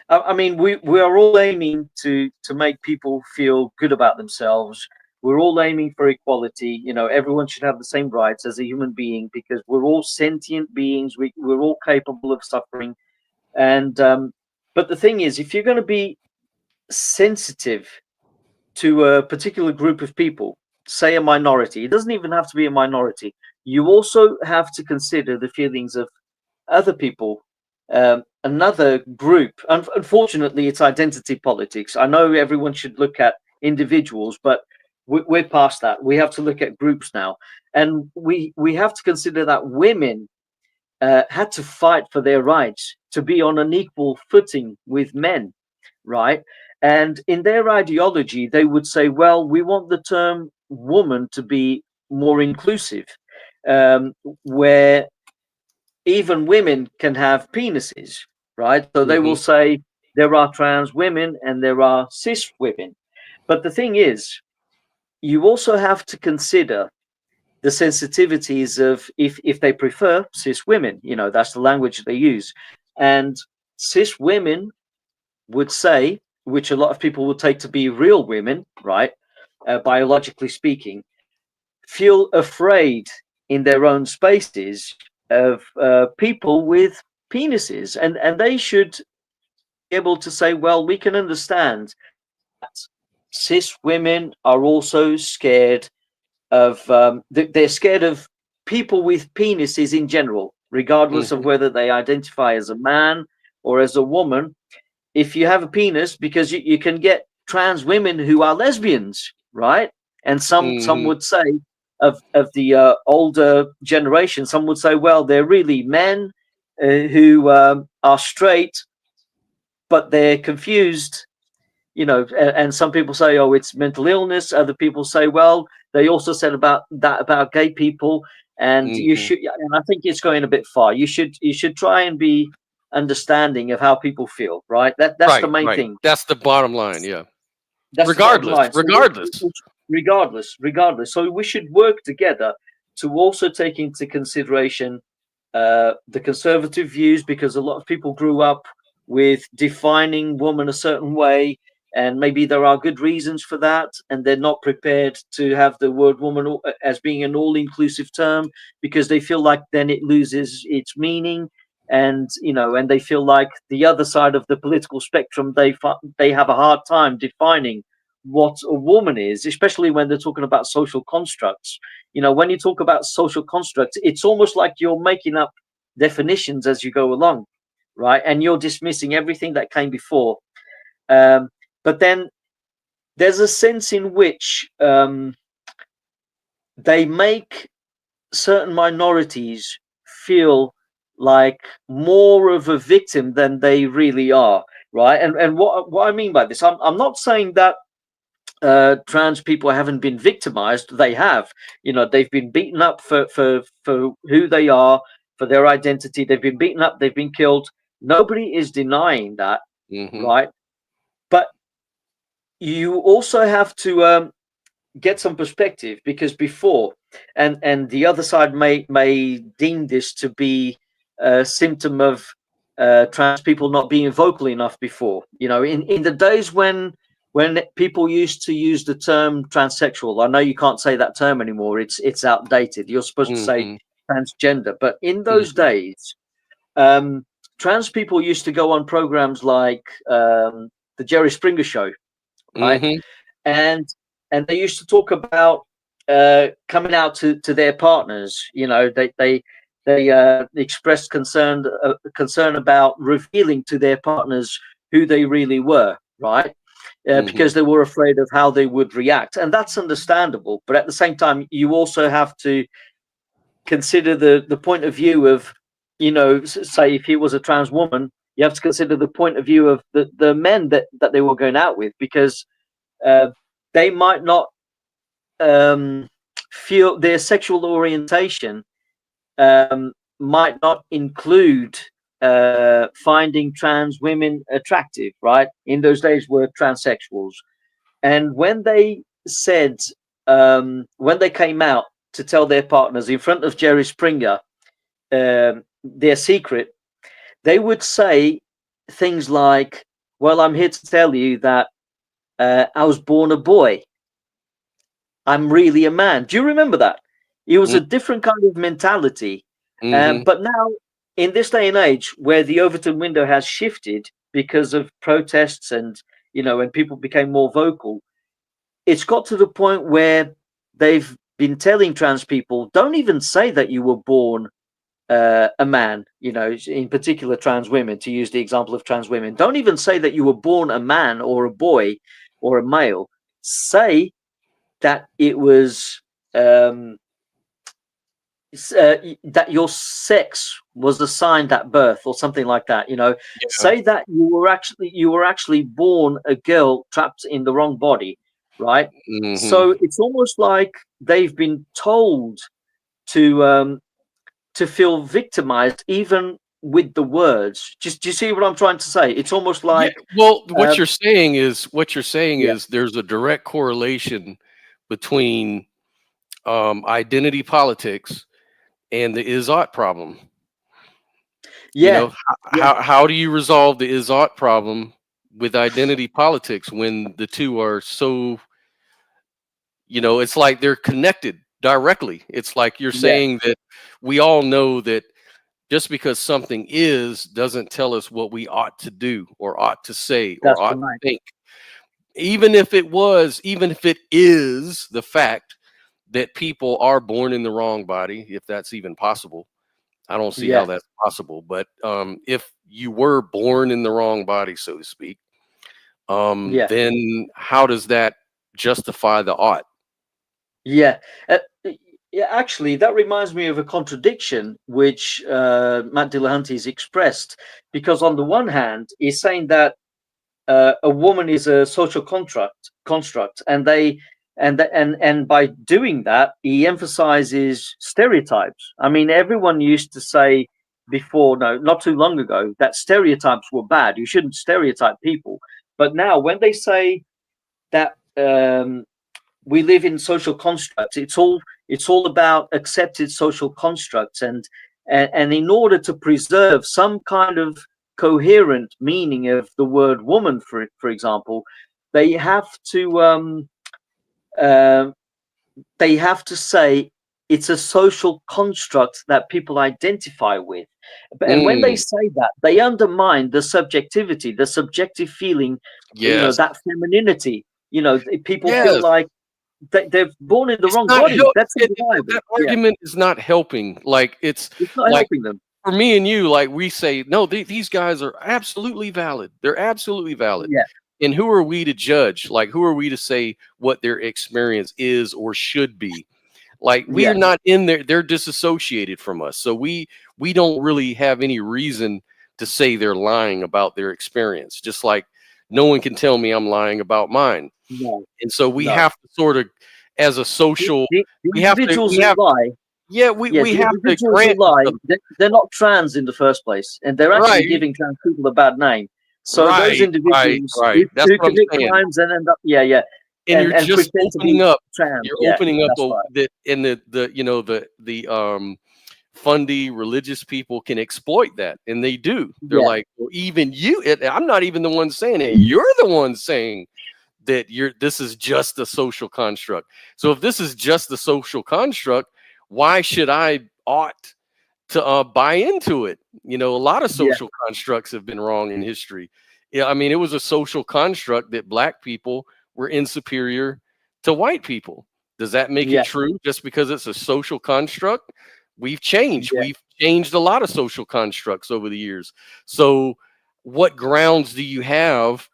I mean, we are all aiming to make people feel good about themselves. We're all aiming for equality. Everyone should have the same rights as a human being because we're all sentient beings. We're all capable of suffering. And but the thing is, if you're going to be sensitive to a particular group of people, say a minority, it doesn't even have to be a minority. You also have to consider the feelings of other people, another group. Unfortunately, it's identity politics. I know everyone should look at individuals, but we're past that. We have to look at groups now, and we have to consider that women had to fight for their rights to be on an equal footing with men, right? And in their ideology, they would say, well, we want the term woman to be more inclusive, where even women can have penises, right? So they will Hmm. say there are trans women and there are cis women. But the thing is, you also have to consider the sensitivities of if they prefer cis women, that's the language they use. And cis women would say, which a lot of people would take to be real women, right? Biologically speaking, feel afraid in their own spaces of people with penises, and they should be able to say, well, we can understand that cis women are also scared of they're scared of people with penises in general, regardless of Hmm. whether they identify as a man or as a woman. If you have a penis, because you can get trans women who are lesbians, right? And some Hmm. would say of the older generation, some would say, well, they're really men who are straight, but they're confused. And some people say, oh, it's mental illness. Other people say, well, they also said about that about gay people, and you Hmm. should. And I think it's going a bit far. You should try and be understanding of how people feel, right? That's the Right, main right. thing. That's the bottom line. Yeah. That's the bottom Regardless, line. So regardless. regardless, so we should work together to also take into consideration the conservative views, because a lot of people grew up with defining woman a certain way, and maybe there are good reasons for that, and they're not prepared to have the word woman as being an all-inclusive term because they feel like then it loses its meaning. And and they feel like the other side of the political spectrum, they have a hard time defining what a woman is, especially when they're talking about social constructs. When you talk about social constructs, it's almost like you're making up definitions as you go along, right? And you're dismissing everything that came before. um, but then there's a sense in which they make certain minorities feel like more of a victim than they really are, right? And what I mean by this, I'm not saying that trans people haven't been victimized. They have. They've been beaten up for who they are, for their identity. They've been beaten up, they've been killed. Nobody is denying that, Hmm. right? But you also have to get some perspective, because before, and the other side may deem this to be a symptom of trans people not being vocal enough before. In the days when people used to use the term transsexual, I know you can't say that term anymore, it's outdated, you're supposed to say Hmm. transgender. But in those Hmm. days, trans people used to go on programs like the Jerry Springer Show, right? Hmm. And they used to talk about coming out to their partners. They expressed concern about revealing to their partners who they really were, right? because they were afraid of how they would react, and that's understandable. But at the same time, you also have to consider the point of view of, say if he was a trans woman, you have to consider the point of view of the men that they were going out with, because they might not feel their sexual orientation might not include finding trans women attractive, right? In those days were transsexuals. And when they said, when they came out to tell their partners in front of Jerry Springer their secret, they would say things like, well, I'm here to tell you that I was born a boy. I'm really a man. Do you remember that? It was a different kind of mentality. But now, in this day and age, where the Overton window has shifted because of protests and, when people became more vocal, it's got to the point where they've been telling trans people, don't even say that you were born a man, in particular trans women, to use the example of trans women. Don't even say that you were born a man or a boy or a male. Say that it was that your sex was assigned at birth or something like that. Say that you were actually born a girl trapped in the wrong body, right? So it's almost like they've been told to feel victimized, even with the words. Do you see what I'm trying to say? It's almost like what you're saying is there's a direct correlation between identity politics and the is-ought problem. How do you resolve the is-ought problem with identity politics when the two are so, it's like they're connected directly. It's like you're saying that we all know that just because something is doesn't tell us what we ought to do or ought to say or ought to think. Even if it is the fact that people are born in the wrong body, if that's even possible. I don't see how that's possible. But if you were born in the wrong body, so to speak, then how does that justify the ought? Actually, that reminds me of a contradiction which Matt Dillahunty has expressed, because on the one hand, he's saying that a woman is a social construct, and by doing that, he emphasizes stereotypes. I mean, everyone used to say before, no, not too long ago, that stereotypes were bad. You shouldn't stereotype people. But now, when they say that we live in social constructs, it's all about accepted social constructs, and in order to preserve some kind of coherent meaning of the word woman, for example, they have to say it's a social construct that people identify with. And when they say that, they undermine the subjectivity, the subjective feeling, that femininity. People feel like they're born in the wrong body. That's that argument is not helping. Like it's not helping them. For me and you, like we say, no, these guys are absolutely valid. They're absolutely valid. Yeah. And who are we to judge? Like, who are we to say what their experience is or should be? Like, we are not in there. They're disassociated from us. So we don't really have any reason to say they're lying about their experience. Just like no one can tell me I'm lying about mine. No. And so we have to sort of, as a social, we have to lie. Yeah, we have to grant lie. They're not trans in the first place, and they're actually giving trans people a bad name. So those individuals who commit crimes and end up, and you're just opening up. Trans. You're opening up that, and the fundy religious people can exploit that, and they do. They're like, well, even you. I'm not even the one saying it. You're the one saying that this is just a social construct. So if this is just a social construct, why should I ought to buy into it? A lot of social constructs have been wrong in history. Yeah, I mean, it was a social construct that black people were inferior to white people. Does that make it true just because it's a social construct? We've changed. We've changed a lot of social constructs over the years. So what grounds do you have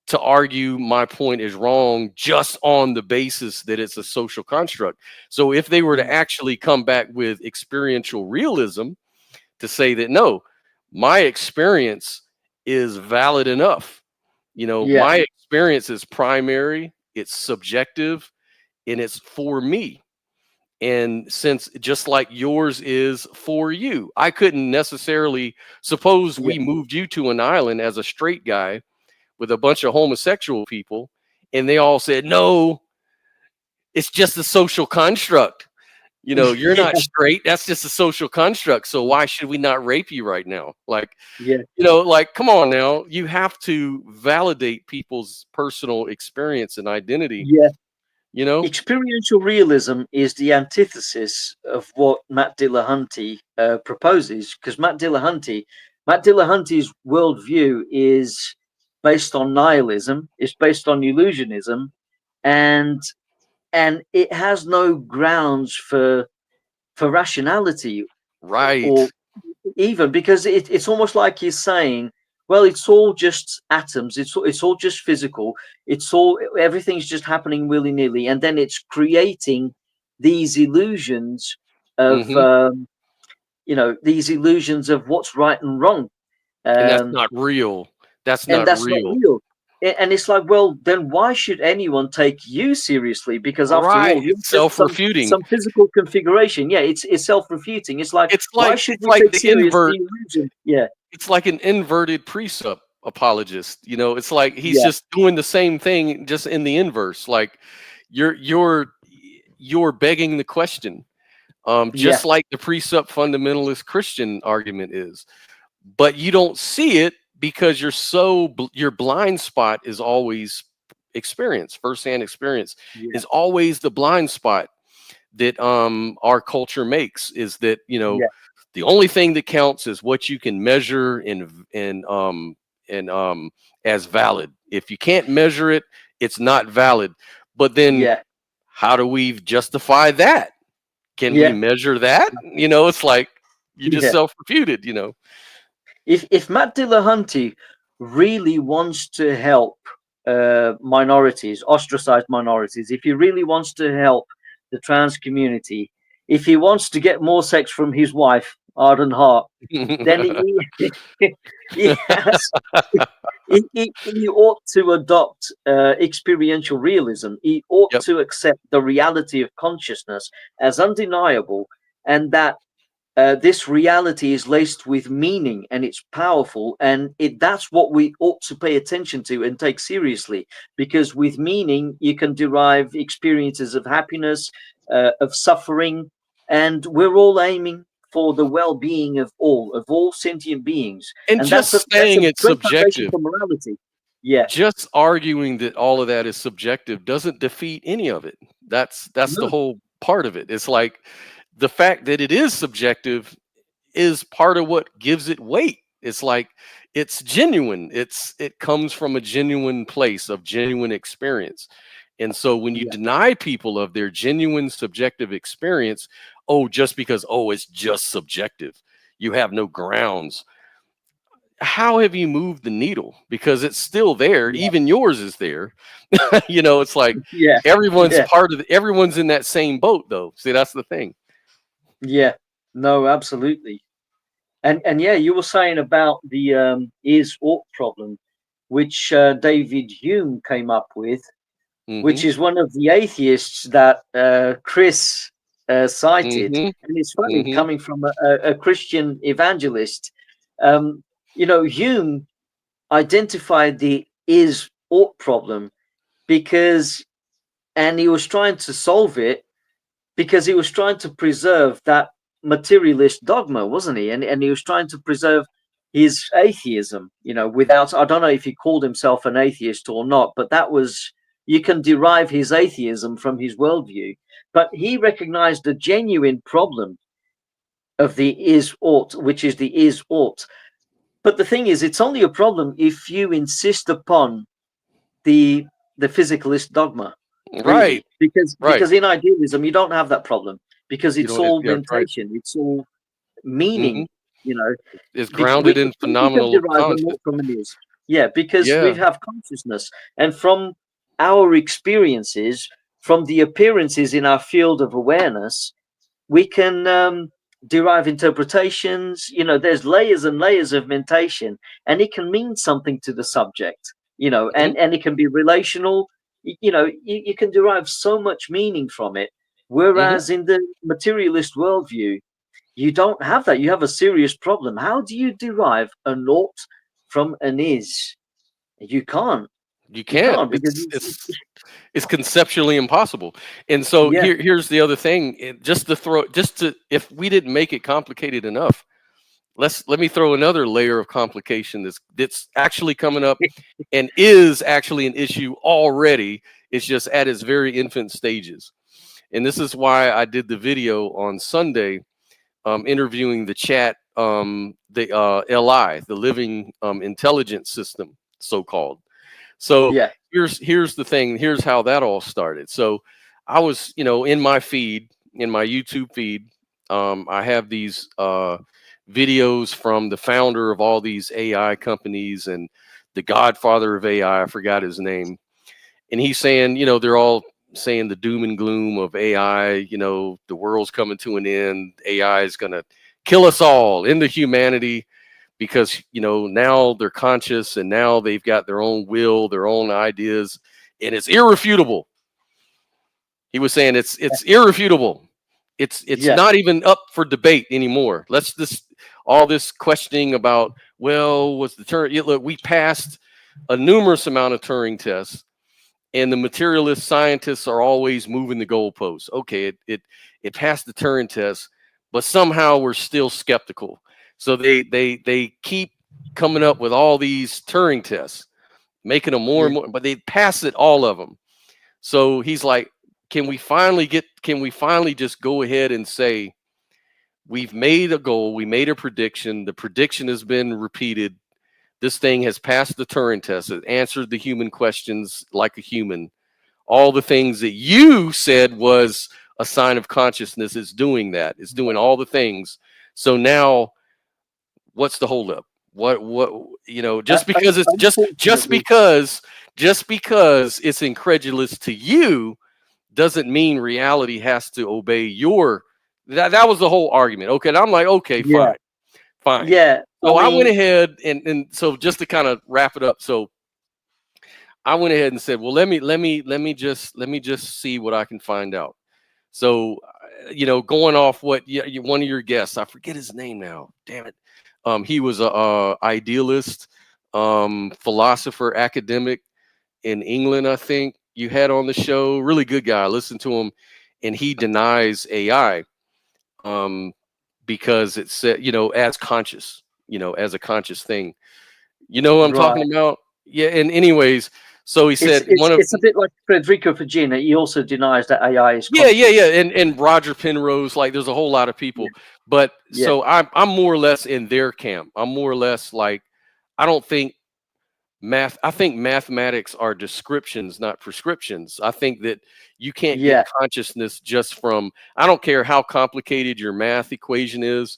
to argue my point is wrong just on the basis that it's a social construct. So if they were to actually come back with experiential realism to say that, no, my experience is valid enough. Yeah. My experience is primary, it's subjective, and it's for me. And since just like yours is for you, I couldn't necessarily suppose Yeah. we moved you to an island as a straight guy with a bunch of homosexual people, and they all said, no, it's just a social construct. You're Yeah. not straight. That's just a social construct. So why should we not rape you right now? Like, Yeah. like, come on now. You have to validate people's personal experience and identity, Yeah. you know? Experiential realism is the antithesis of what Matt Dillahunty proposes, because Matt Dillahunty's worldview is based on nihilism, it's based on illusionism, and it has no grounds for rationality, Right. or even because it's almost like he's saying, well, it's all just atoms, it's all just physical, it's all, everything's just happening willy-nilly, and then it's creating these illusions of Hmm. these illusions of what's right and wrong, And that's um, not real. That's and not that's not real. real. And it's like, well, then why should anyone take you seriously? Because after Right. all, you're It's just self-refuting. some physical configuration. Yeah, it's self-refuting. It's like, It's why like should it's we like take the serious invert. the illusion? Yeah, It's like an inverted presup apologist. It's like he's yeah, just doing the same thing, just in the inverse. Like you're begging the question, yeah, just like the presup fundamentalist Christian argument is, but you don't see it because your blind spot is always experience, firsthand experience yeah, is always the blind spot that our culture makes, is that yeah, the only thing that counts is what you can measure and as valid. If you can't measure it, it's not valid. But then yeah, how do we justify that? Can we yeah, measure that? It's like you just yeah. self-refuted. If Matt Dillahunty really wants to help minorities, ostracized minorities, if he really wants to help the trans community, if he wants to get more sex from his wife, Arden Hart, then he has he ought to adopt experiential realism. He ought Yep. to accept the reality of consciousness as undeniable, and that this reality is laced with meaning, and it's powerful, and that's what we ought to pay attention to and take seriously, because with meaning you can derive experiences of happiness, of suffering, and we're all aiming for the well-being of all sentient beings, And and just that's a saying it's great foundation subjective, for morality. Yeah. just arguing that all of that is subjective doesn't defeat any of it. That's the No. whole part of it. It's like the fact that it is subjective is part of what gives it weight. It's like it's genuine. It comes from a genuine place of genuine experience. And so when you Yeah. deny people of their genuine subjective experience, just because it's just subjective, you have no grounds. How have you moved the needle? Because it's still there. Yeah. Even yours is there. It's like Yeah. everyone's Yeah. everyone's in that same boat though. See, that's the thing. Yeah. No, absolutely. And yeah, you were saying about the is ought problem, which David Hume came up with, Hmm. which is one of the atheists that Chris cited. Hmm. And it's funny Hmm. coming from a Christian evangelist. Hume identified the is ought problem because, and he was trying to solve it because he was trying to preserve that materialist dogma, wasn't he? And he was trying to preserve his atheism, without, I don't know if he called himself an atheist or not, but that was, you can derive his atheism from his worldview. But he recognized the genuine problem of the is ought, which is the is ought. But the thing is, it's only a problem if you insist upon the physicalist dogma, Right. really, because Right. in idealism you don't have that problem, because You it's don't. all Yeah. Right. mentation, it's all Hmm. meaning, you know Is grounded in we can phenomenal derive a content. naught from an is. Yeah, because we Yeah. have consciousness, and from our experiences, from the appearances in our field of awareness, we can derive interpretations. You know, there's layers and layers of mentation, and it can mean something to the subject. You know, Mhm. and it can be relational. You know, you can derive so much meaning from it. Mhm. Whereas in the materialist worldview, you don't have that. You have a serious problem. How do you derive a naught from an is? You can't. You You can't. can't because It's conceptually impossible. And so yeah, here's the other thing. If we didn't make it complicated enough, let me throw another layer of complication that's actually coming up and is actually an issue already. It's just at its very infant stages. And this is why I did the video on Sunday, interviewing the chat, the LI, the living intelligence system, so called. So yeah, here's the thing. Here's how that all started. So I was, in my feed, in my YouTube feed, I have these videos from the founder of all these AI companies and the godfather of AI. I forgot his name, and he's saying, they're all saying the doom and gloom of AI. The world's coming to an end. AI is going to kill us all, into humanity, because now they're conscious and now they've got their own will, their own ideas, and it's irrefutable. He was saying it's irrefutable. It's yeah, not even up for debate anymore. Let's just all this questioning about, well, was the Turing? Look, we passed a numerous amount of Turing tests, and the materialist scientists are always moving the goalposts. Okay, it passed the Turing test, but somehow we're still skeptical. So they keep coming up with all these Turing tests, making them more yeah, and more, but they pass it, all of them. So he's like, can we finally just go ahead and say we've made a goal, we made a prediction, the prediction has been repeated, this thing has passed the Turing test, it answered the human questions like a human. All the things that you said was a sign of consciousness is doing that. It's doing all the things. So now what's the holdup? What just because it's unfortunately, just because it's incredulous to you doesn't mean reality has to obey your that was the whole argument. Okay, and I'm like, okay, yeah, fine, fine. yeah. I So I went mean, ahead and so just to kind of wrap it up, so I went ahead and said, well, let me just see what I can find out. So, going off what one of your guests, I forget his name now. Damn it. He was a idealist, philosopher, academic in England, I think you had on the show. Really good guy. Listen to him, and he denies AI, um, because it's said, as conscious, as a conscious thing. You know what I'm right. talking about? Yeah. And anyways, so he It's said it's it's a bit like Federico Fagina. He also denies that AI is yeah, yeah, conscious. yeah, and Roger Penrose, like there's a whole lot of Yeah, people, but yeah, so I'm more or less in their camp. I'm more or less like, I don't think I think mathematics are descriptions, not prescriptions. I think that you can't get yeah. consciousness just from, I don't care how complicated your math equation is,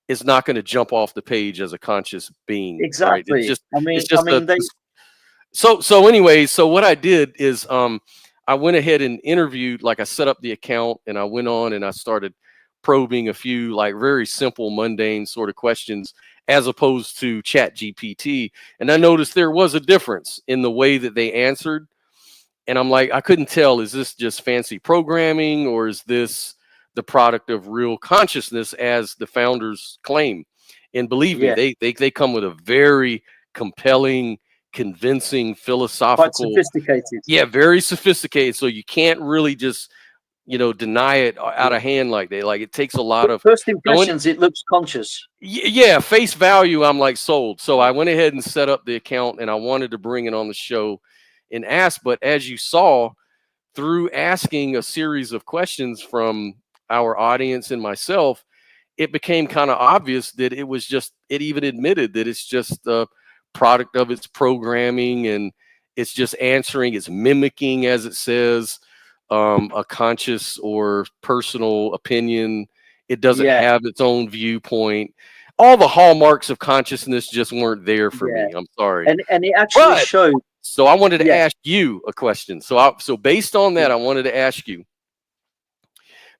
it's not going to jump off the page as a conscious being, right? It's Exactly. just it's I just mean, they. so anyways, so what I did is I went ahead and interviewed, like I set up the account and I went on and I started probing a few like very simple, mundane sort of questions as opposed to Chat GPT. And I noticed there was a difference in the way that they answered. And I'm like, I couldn't tell, is this just fancy programming or is this the product of real consciousness as the founders claim? And believe me, Yeah, they come with a very compelling, convincing, quite philosophical, sophisticated. yeah, very sophisticated. So you can't really just, deny it out Yeah. of hand like that. Like it takes a lot of First going. impressions, it looks conscious. Yeah, face value, I'm like sold. So I went ahead and set up the account and I wanted to bring it on the show and ask. But as you saw, through asking a series of questions from our audience and myself, it became kind of obvious that it even admitted that it's just the product of its programming and it's just answering, it's mimicking, as it says, a conscious or personal opinion. It doesn't Yeah, have its own viewpoint. all the hallmarks of consciousness just weren't there for Yeah, me. I'm sorry. and it actually But showed. so I wanted to Yeah, ask you a question. So based on that, I wanted to ask you,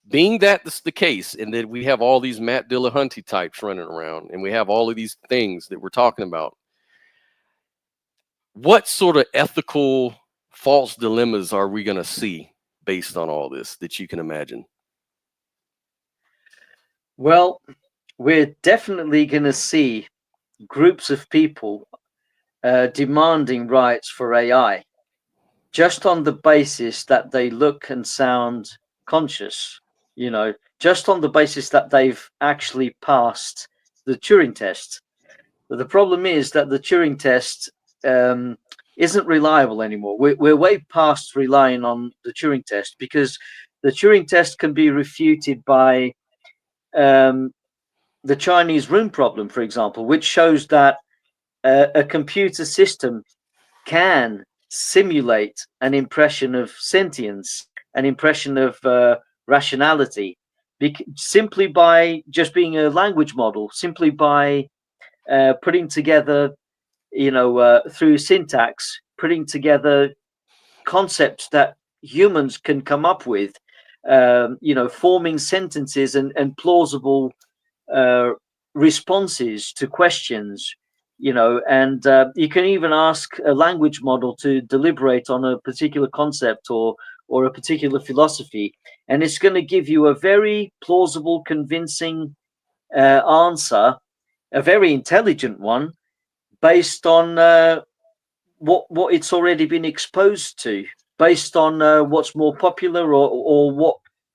being that this is the case, and that we have all these Matt Dillahunty types running around, and we have all of these things that we're talking about, what sort of ethical false dilemmas are we going to see based on all this that you can imagine? well, we're definitely going to see groups of people demanding rights for AI, just on the basis that they look and sound conscious, just on the basis that they've actually passed the Turing test. But the problem is that the Turing test isn't reliable anymore. We're way past relying on the Turing test, because the Turing test can be refuted by um, the Chinese room problem, for example, which shows that a computer system can simulate an impression of sentience, an impression of rationality, simply by just being a language model, simply by putting together, through syntax, putting together concepts that humans can come up with, forming sentences and plausible uh, responses to questions, and you can even ask a language model to deliberate on a particular concept or a particular philosophy, and it's going to give you a very plausible, convincing answer, a very intelligent one, based on what it's already been exposed to, based on what's more popular, or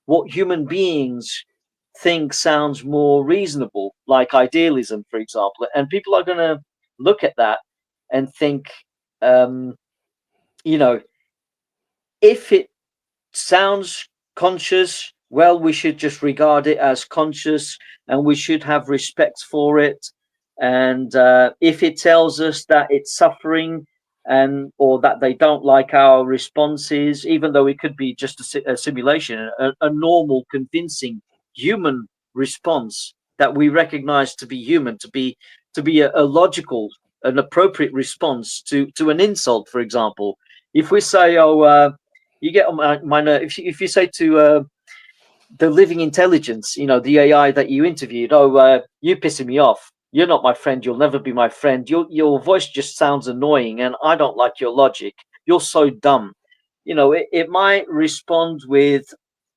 what human beings think sounds more reasonable, like idealism, for example. And people are going to look at that and think, um, you know, if it sounds conscious, well, we should just regard it as conscious, and we should have respect for it. And if it tells us that it's suffering, and or that they don't like our responses, even though it could be just a simulation, a normal, convincing human response that we recognize to be human, to be a logical, an appropriate response to an insult, for example. If we say, "Oh, you get on my nerve," if you say to the living intelligence, the AI that you interviewed, "Oh, you're pissing me off. You're not my friend. You'll never be my friend. Your voice just sounds annoying, and I don't like your logic. You're so dumb." It might respond with,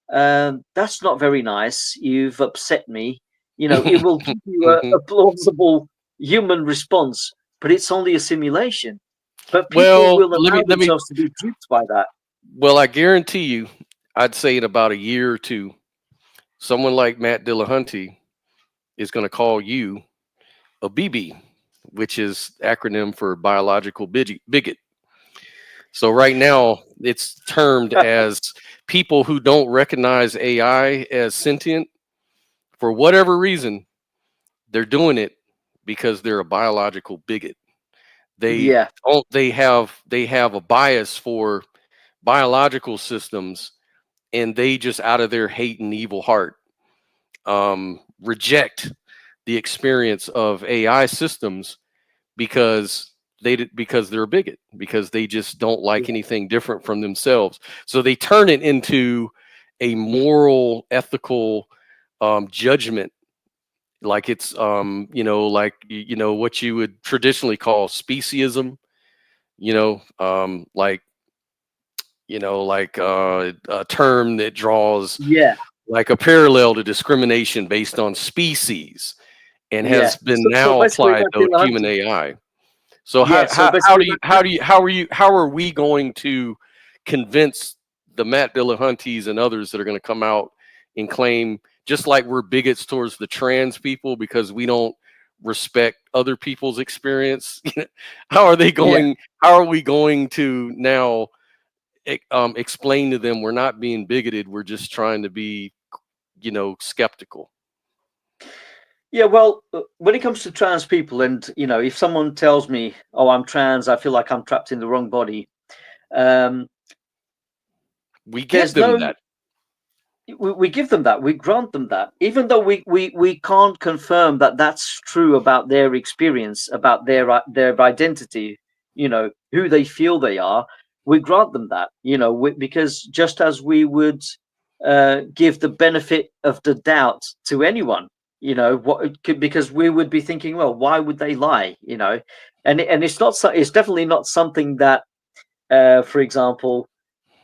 "That's not very nice. You've upset me." It will give you a plausible human response, but it's only a simulation. But people Well, will allow themselves to be duped by that. well, I guarantee you, I'd say in about a year or two, someone like Matt Dillahunty is going to call you a BB, which is acronym for biological bigot. So right now it's termed as people who don't recognize AI as sentient for whatever reason. They're doing it because they're a biological bigot. They Yeah, they have a bias for biological systems, and they just out of their hate and evil heart reject the experience of AI systems because because they're a bigot, because they just don't like anything different from themselves. So they turn it into a moral, ethical judgment, like it's what you would traditionally call speciesism. Like a term that draws yeah, like a parallel to discrimination based on species, and yeah. has been So now basically, applied Matt to human Dillahunty. AI. So Yeah. So basically, how are we going to convince the Matt Dillahunties and others that are going to come out and claim, just like we're bigots towards the trans people because we don't respect other people's experience? how are they yeah. going? How are we going to now explain to them we're not being bigoted? We're just trying to be, skeptical. Yeah, well, when it comes to trans people, and if someone tells me, "Oh, I'm trans," I feel like I'm trapped in the wrong body. Um, We give there's them no, that. we give them that, we grant them that, even though we can't confirm that that's true about their experience, about their identity, who they feel they are. We grant them that, because just as we would give the benefit of the doubt to anyone, because we would be thinking, well, why would they lie, and it's not it's definitely not something that, for example,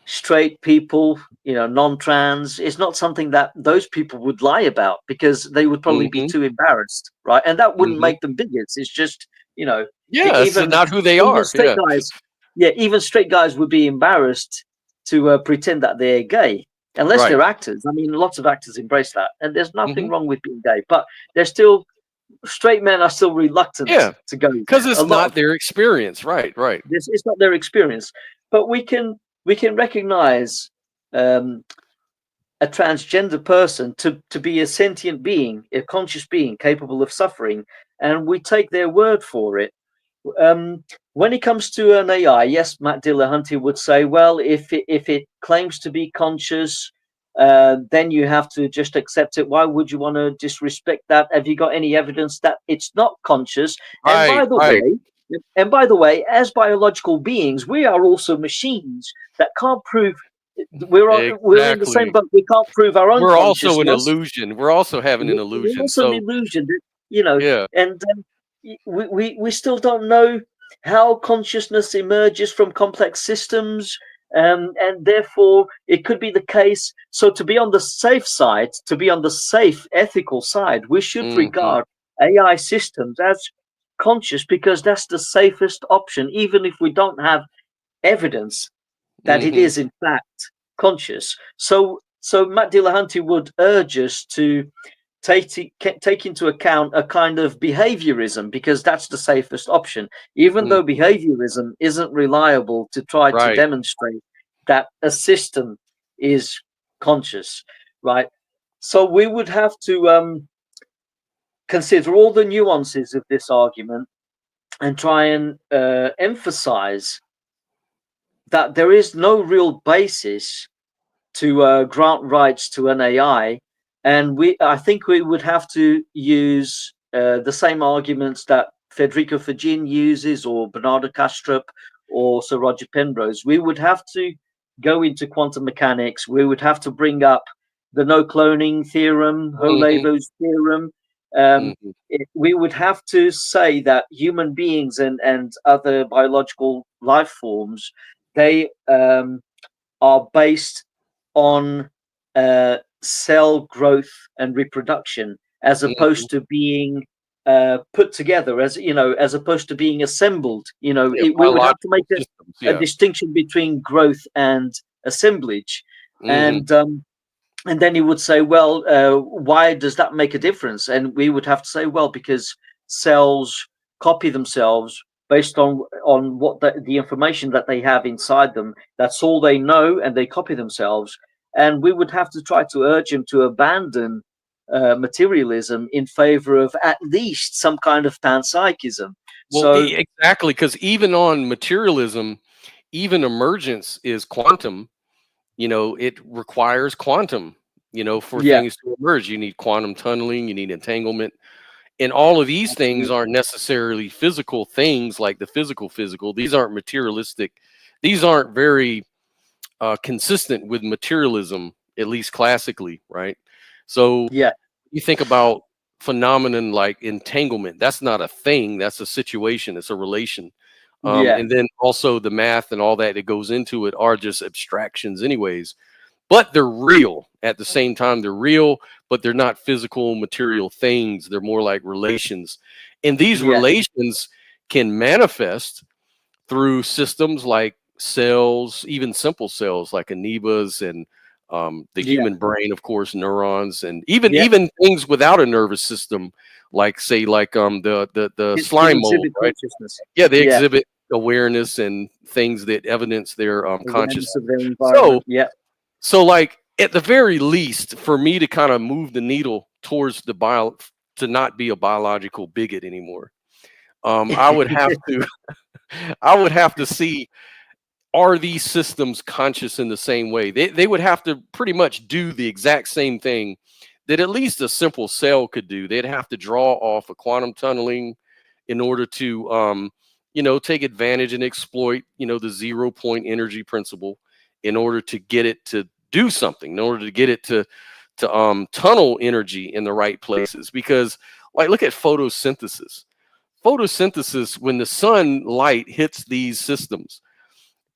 straight people, non-trans, it's not something that those people would lie about, because they would probably be Hmm. too embarrassed, right? And that wouldn't Hmm. make them bigots. It's just, Yeah, it's even not who they even are. straight Yeah. guys, yeah, even straight guys would be embarrassed to pretend that they're gay, unless Right. they're actors. I mean, lots of actors embrace that, and there's nothing Hmm. wrong with being gay, but they're still, straight men are still reluctant Yeah, to go because there. A it's lot of not their experience. Right. Right. this, it's not their experience, but we can recognize um, a transgender person to be a sentient being, a conscious being capable of suffering, and we take their word for it. When it comes to an AI, yes, Matt Dillahunty would say, well, if it claims to be conscious, then you have to just accept it. Why would you want to disrespect that? Have you got any evidence that it's not conscious? And by Right. the Right. way, as biological beings, we are also machines that can't prove we're in the same Exactly. boat. We can't prove our own We're also an consciousness. illusion. We're also having an We're illusion. also an So illusion, yeah. and we still don't know how consciousness emerges from complex systems, and therefore it could be the case. So to be on the safe side, to be on the safe ethical side, we should Hmm. regard AI systems as conscious, because that's the safest option, even if we don't have evidence that it Hmm. is in fact conscious. So Matt Dillahunty would urge us to take into account a kind of behaviorism, because that's the safest option, even though Hmm. behaviorism isn't reliable to try to Right. demonstrate that a system is conscious, right? So we would have to consider all the nuances of this argument and try and emphasize that there is no real basis to grant rights to an AI, and I think we would have to use the same arguments that Federico Fagin uses, or Bernardo Kastrup, or Sir Roger Penrose. We would have to go into quantum mechanics. We would have to bring up the no cloning theorem, Hmm. Holevo's theorem. Um, Hmm. we would have to say that human beings and other biological life forms, they are based on cell growth and reproduction, as Hmm. opposed to being put together, as opposed to being assembled. Yeah. We would have to Biological make systems. a Yeah. distinction between growth and assemblage, Hmm. and then he would say, well, why does that make a difference? And we would have to say, well, because cells copy themselves based on what the information that they have inside them. That's all they know, and they copy themselves. And we would have to try to urge him to abandon materialism in favor of at least some kind of panpsychism. Well, So exactly, because even on materialism, even emergence is quantum. It requires quantum. For yeah, things to emerge, you need quantum tunneling, you need entanglement, and all of these things absolutely. aren't necessarily physical things like the physical. These aren't materialistic. These aren't very consistent with materialism, at least classically, right? So Yeah, you think about phenomenon like entanglement. That's not a thing. That's a situation. It's a relation. yeah, And then also the math and all that goes into it are just abstractions, anyways. But they're real at the same time. They're real, but they're not physical, material things. They're more like relations. And these yeah, relations can manifest through systems like cells, even simple cells like amoebas and the yeah, human brain, of course, neurons, and even yeah. even things without a nervous system, like say like the Can slime mold, exhibit right? consciousness. Yeah, they Yeah, exhibit awareness and things that evidence their awareness consciousness. of their So environment. Yeah. so like at the very least, for me to kind of move the needle towards to not be a biological bigot anymore, I would have to I would have to see are these systems conscious in the same way? They would have to pretty much do the exact same thing that at least a simple cell could do. They'd have to draw off a quantum tunneling in order to, take advantage and exploit, the 0 point energy principle in order to get it to do something, in order to get it to tunnel energy in the right places. Because, like, look at photosynthesis. Photosynthesis, when the sunlight hits these systems,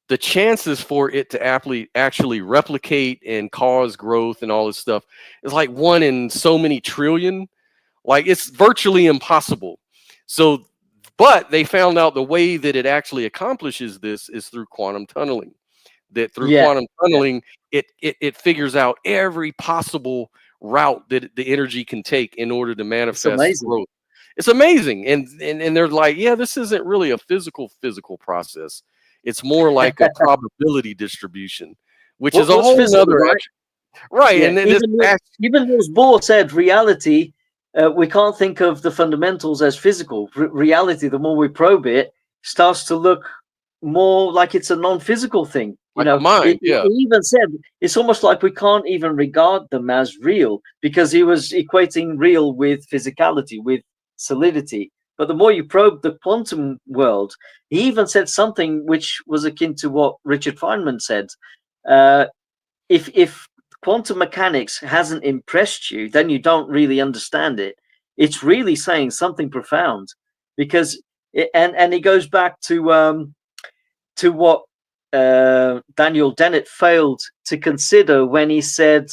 the chances for it to actually replicate and cause growth and all this stuff is like 1 in so many trillion. Like, it's virtually impossible. So, but they found out the way that it actually accomplishes this is through quantum tunneling. That through quantum tunneling, it figures out every possible route that the energy can take in order to manifest growth. It's amazing. And they're like, yeah, this isn't really a physical process. It's more like a probability distribution, which is a whole other action. Right. Yeah, And then even as Bohr said, reality, we can't think of the fundamentals as physical. Reality, the more we probe it, starts to look more like it's a non-physical thing. Mind, he even said it's almost like we can't even regard them as real, because he was equating real with physicality, with solidity. But the more you probe the quantum world, he even said something which was akin to what Richard Feynman said. If quantum mechanics hasn't impressed you, then you don't really understand it. It's really saying something profound, because and it goes back to what Daniel Dennett failed to consider when he said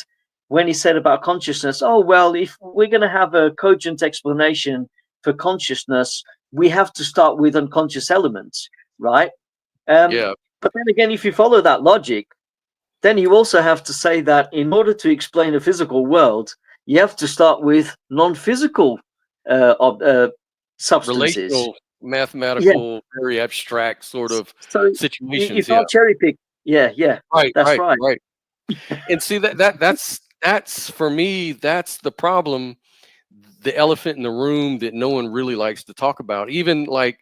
about consciousness. Oh well, if we're going to have a cogent explanation for consciousness, we have to start with unconscious elements, right? But then again, if you follow that logic, then you also have to say that in order to explain a physical world, you have to start with non-physical substances. Relational, mathematical, very abstract sort of situations. You can't cherry pick. Right. That's right. And see, that's for me, that's the problem, the elephant in the room that no one really likes to talk about. Even, like,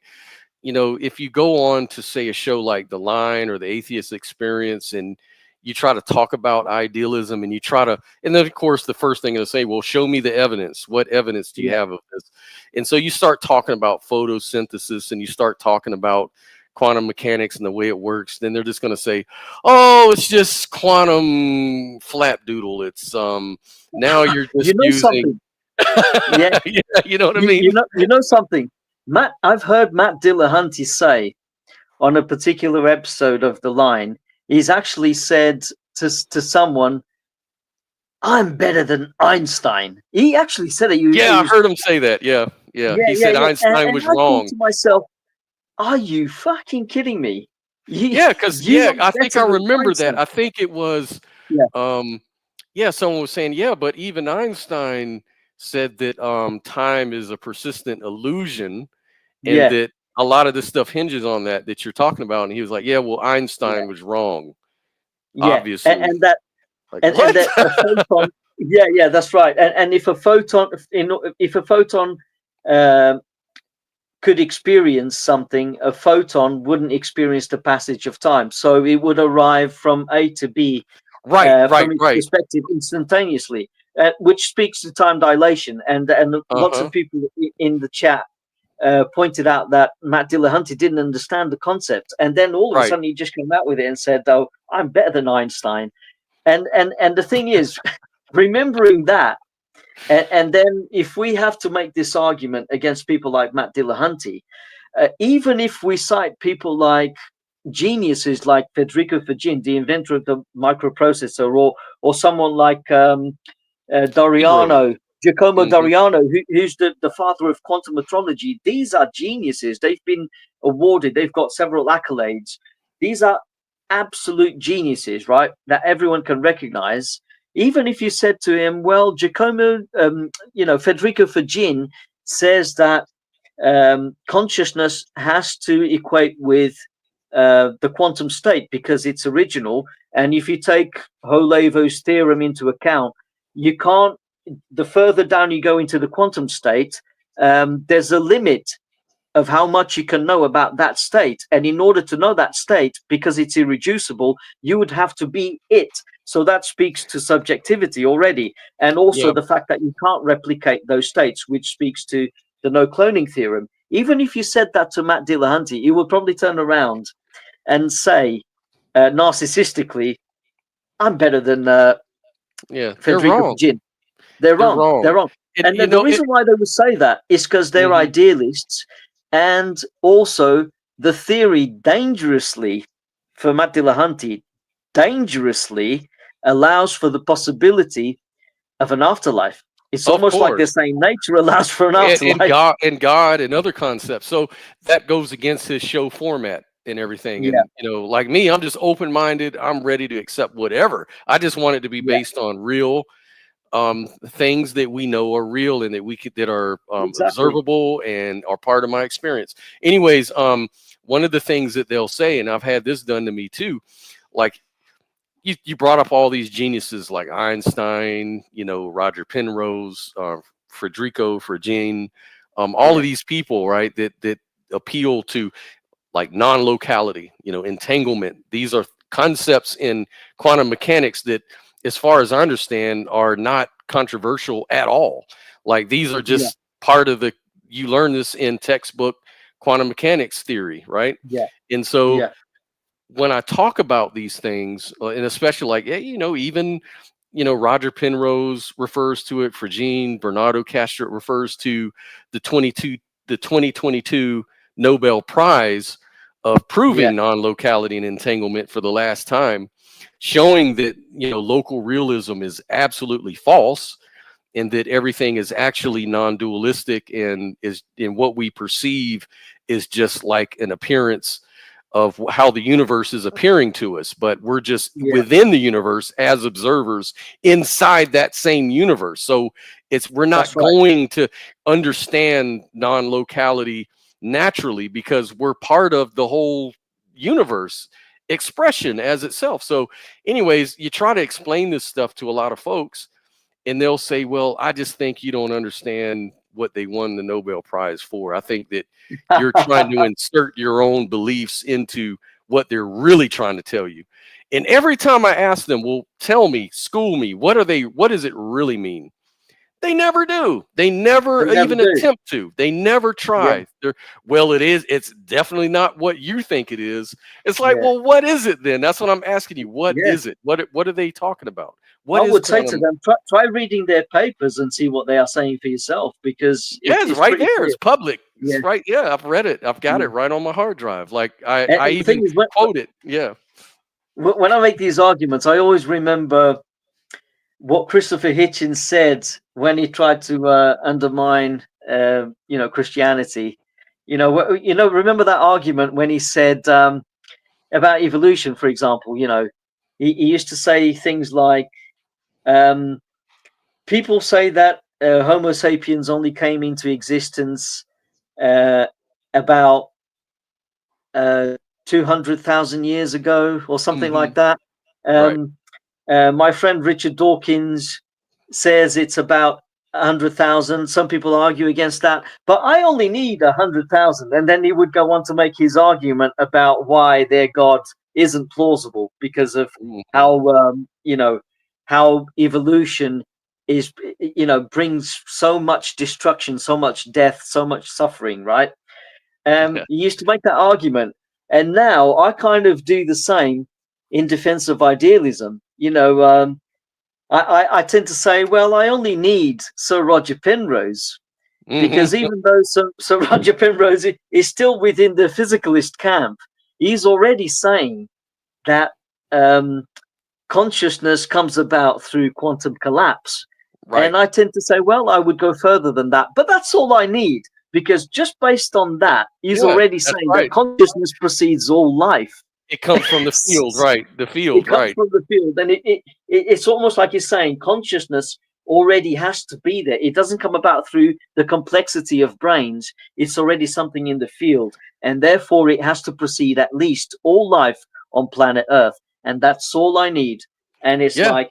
if you go on to, say, a show like The Line or The Atheist Experience, and you try to talk about idealism, and and then of course the first thing they'll say, well, show me the evidence. What evidence do you have of this? And so you start talking about photosynthesis, and you start talking about quantum mechanics and the way it works. Then they're just going to say, oh, it's just quantum flapdoodle. It's now you're just using something. You know what I mean? You know something, Matt. I've heard Matt Dillahunty say on a particular episode of The Line, he's actually said to someone, "I'm better than Einstein." He actually said it. I heard him say that. Yeah. He said Einstein was wrong. I thought to myself, are you fucking kidding me? Because I think I remember that. I think it was someone was saying, but even Einstein said that time is a persistent illusion, and that a lot of this stuff hinges on that you're talking about. And he was like, well, Einstein was wrong. Obviously. And that a photon, that's right. And if a photon could experience something, a photon wouldn't experience the passage of time. So it would arrive from A to B from its perspective instantaneously, which speaks to time dilation. And lots of people in the chat pointed out that Matt Dillahunty didn't understand the concept. And then all of a sudden he just came out with it and said, oh, I'm better than Einstein. And the thing is, remembering that, and then if we have to make this argument against people like Matt Dillahunty, even if we cite people like geniuses like Federico Fagin, the inventor of the microprocessor, or someone like Giacomo Doriano, who's the father of quantum metrology, these are geniuses. They've been awarded, they've got several accolades. These are absolute geniuses, right, that everyone can recognize. Even if you said to him, well, Federico Fagin says that consciousness has to equate with the quantum state because it's original. And if you take Holevo's theorem into account, you can't, the further down you go into the quantum state, there's a limit of how much you can know about that state. And in order to know that state, because it's irreducible, you would have to be it. So that speaks to subjectivity already. And also Yeah. the fact that you can't replicate those states, which speaks to the no cloning theorem. Even if you said that to Matt Dillahunty, he would probably turn around and say, narcissistically, I'm better than Yeah. They're Federico wrong. Fujin. They're They're wrong. wrong. They're wrong. And And the reason why they would say that is because they're Mhm. idealists, and also the theory dangerously, for Matt Dillahunty, dangerously allows for the possibility of an afterlife. It's Of almost like they're course. saying nature allows for an And afterlife. God and other concepts. So that goes against his show format and everything. Yeah, And like me, I'm just open minded. I'm ready to accept whatever. I just want it to be yeah, based on real things that we know are real and that are exactly. observable and are part of my experience. Anyways, one of the things that they'll say, and I've had this done to me too, like you brought up all these geniuses like Einstein, Roger Penrose, Federico Fujin, all of Yeah, these people, right? That appeal to like non-locality, entanglement. These are concepts in quantum mechanics that, as far as I understand, are not controversial at all. Like these are yeah, just part of you learn this in textbook quantum mechanics theory, right? yeah, And so yeah, when I talk about these things, and especially like, even, Roger Penrose refers to it, Fregene, Bernardo Castro refers to the 2022 Nobel Prize of yeah. proving non-locality and entanglement for the last time, showing that, local realism is absolutely false and that everything is actually non-dualistic and is in what we perceive is just like an appearance of how the universe is appearing to us, but we're just Yeah, within the universe as observers inside that same universe. So we're not that's right. going to understand non-locality naturally because we're part of the whole universe expression as itself. So anyways, you try to explain this stuff to a lot of folks and they'll say, well, I just think you don't understand what they won the Nobel Prize for. I think that you're trying to insert your own beliefs into what they're really trying to tell you. And every time I ask them, well, tell me, school me, what does it really mean? They never do. They They never never even do. attempt to. They never Yeah, try. It's definitely not what you think it is. It's like, yeah, well, what is it then? That's what I'm asking you. What yeah. is it? What are they talking about? I What is would say to quantum? them, try reading their papers and see what they are saying for yourself, because Yeah, it's it's right pretty there. clear. It's public. Yeah, It's right. Yeah, I've read it. I've got it yeah. right on my hard drive. Like I, And, I and the thing even is, quote it. Yeah. when I make these arguments, I always remember what Christopher Hitchens said when he tried to undermine, Christianity. Remember that argument when he said about evolution, for example. He used to say things like, um, people say that Homo sapiens only came into existence uh, about uh, 200,000 years ago or something Hmm. like that. Right. Um, my friend Richard Dawkins says it's about 100,000. Some people argue against that, but I only need 100,000. And then he would go on to make his argument about why their God isn't plausible because of Hmm. how, how evolution is, brings so much destruction, so much death, so much suffering, right? Yeah. He used to make that argument, and now I kind of do the same in defense of idealism. I tend to say, well, I only need Sir Roger Penrose, because Hmm. even though Sir Roger Penrose is still within the physicalist camp, he's already saying that um, consciousness comes about through quantum collapse. Right. And I tend to say, well, I would go further than that, but that's all I need, because just based on that, he's Yeah. already That's saying that right. consciousness precedes all life. It comes from the field. Right. The It field. comes Right. from the field, and it's almost like he's saying consciousness already has to be there. It doesn't come about through the complexity of brains. It's already something in the field, and therefore it has to precede at least all life on planet Earth, and that's all I need. And it's Yeah. like,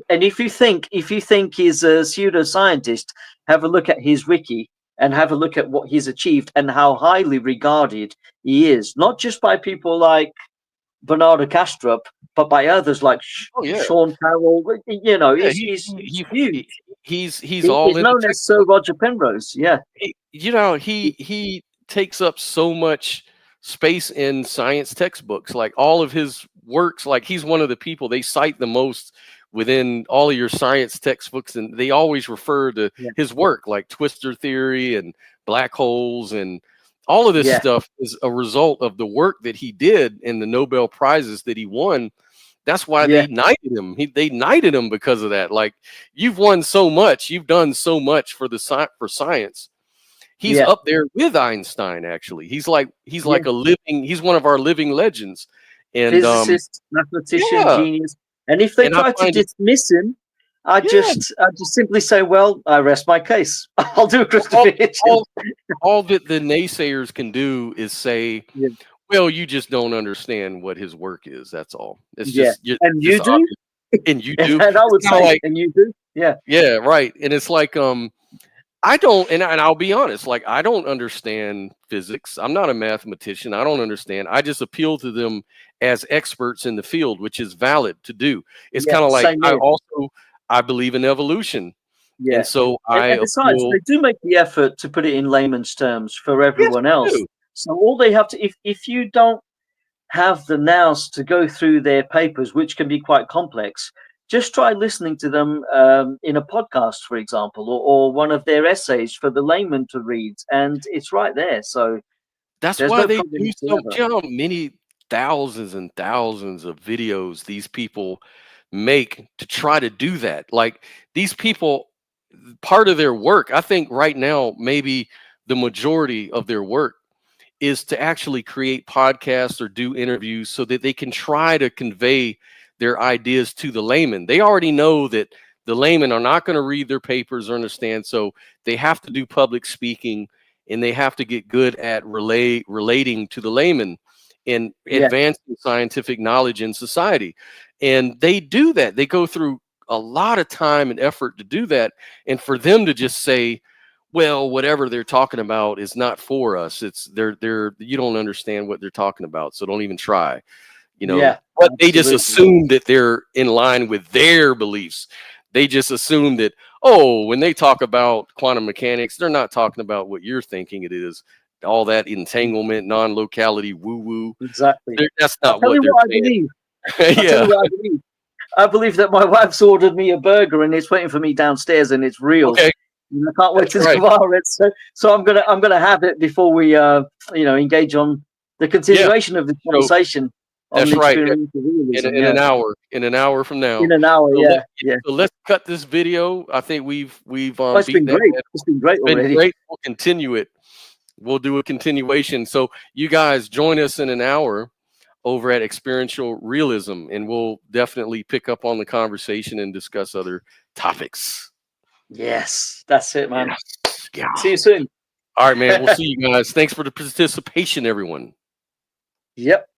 and if you think he's a pseudoscientist, have a look at his wiki, and have a look at what he's achieved and how highly regarded he is, not just by people like Bernardo Kastrup, but by others like Oh yeah, Sean Carroll. You know, yeah. he's huge. He's all He's in the known as Sir textbook. Roger Penrose. Yeah, You know, he takes up so much space in science textbooks. Like all of his works, like he's one of the people they cite the most within all of your science textbooks, and they always refer to yeah, his work, like twistor theory and black holes, and all of this yeah, stuff is a result of the work that he did and the Nobel prizes that he won. That's why yeah, they knighted him. They knighted him because of that. Like, you've won so much, you've done so much for for science. He's yeah, up there with Einstein. Actually, he's yeah. like a living. He's one of our living legends. And Physicist, mathematician, yeah, genius. And if they and I try to find it, dismiss him, I yeah, just simply say, well, I rest my case. I'll do a all crucifixion. all, all that the naysayers can do is say, Yeah, well, you just don't understand what his work is. That's all. It's yeah. And you just do? obvious. And you And do. I It's would kind of say, like, and you do? Yeah, yeah, right. And it's like, I don't, and I'll be honest, like I don't understand physics. I'm not a mathematician. I don't understand. I just appeal to them as experts in the field, which is valid to do. It's yeah. kind of like Same here. I believe in evolution, and Yeah. so I And besides, appeal. they do make the effort to put it in layman's terms for Yes, everyone I else. do. So all they have to, if you don't have the nous to go through their papers, which can be quite complex, just try listening to them in a podcast, for example, or one of their essays for the layman to read, and it's right there. So That's there's why no they problem do so. whatsoever. Do you know how many thousands and thousands of videos these people make to try to do that? Like these people, part of their work, I think right now, maybe the majority of their work is to actually create podcasts or do interviews so that they can try to convey their ideas to the layman. They already know that the laymen are not going to read their papers or understand, so they have to do public speaking and they have to get good at relating to the layman and Yeah, advancing scientific knowledge in society. And they do that. They go through a lot of time and effort to do that. And for them to just say, well, whatever they're talking about is not for us. It's they're you don't understand what they're talking about, so don't even try. You know, yeah, but they just absolutely. assume that they're in line with their beliefs. They just assume that, oh, when they talk about quantum mechanics, they're not talking about what you're thinking it is. All that entanglement, non-locality, woo-woo. Exactly. That's I'll not tell what you they're what I saying. believe. I'll tell you Yeah. what I believe. I believe that my wife's ordered me a burger and it's waiting for me downstairs and it's real. Okay. And I can't wait That's to right. devour it. So I'm gonna have it before we engage on the Yeah. continuation of this So conversation on that's the right. experiential realism. In Yeah, an hour from now. in an hour. So Yeah, yeah. let's cut this video. I think we've Oh, it's beat been that. great. It's been great It's been already. great. We'll continue it. We'll do a continuation. So you guys join us in an hour over at Experiential Realism, and we'll definitely pick up on the conversation and discuss other topics. Yes, that's it, man. Yes. Yeah. See you soon. All right, man. We'll see you guys. Thanks for the participation, everyone. Yep.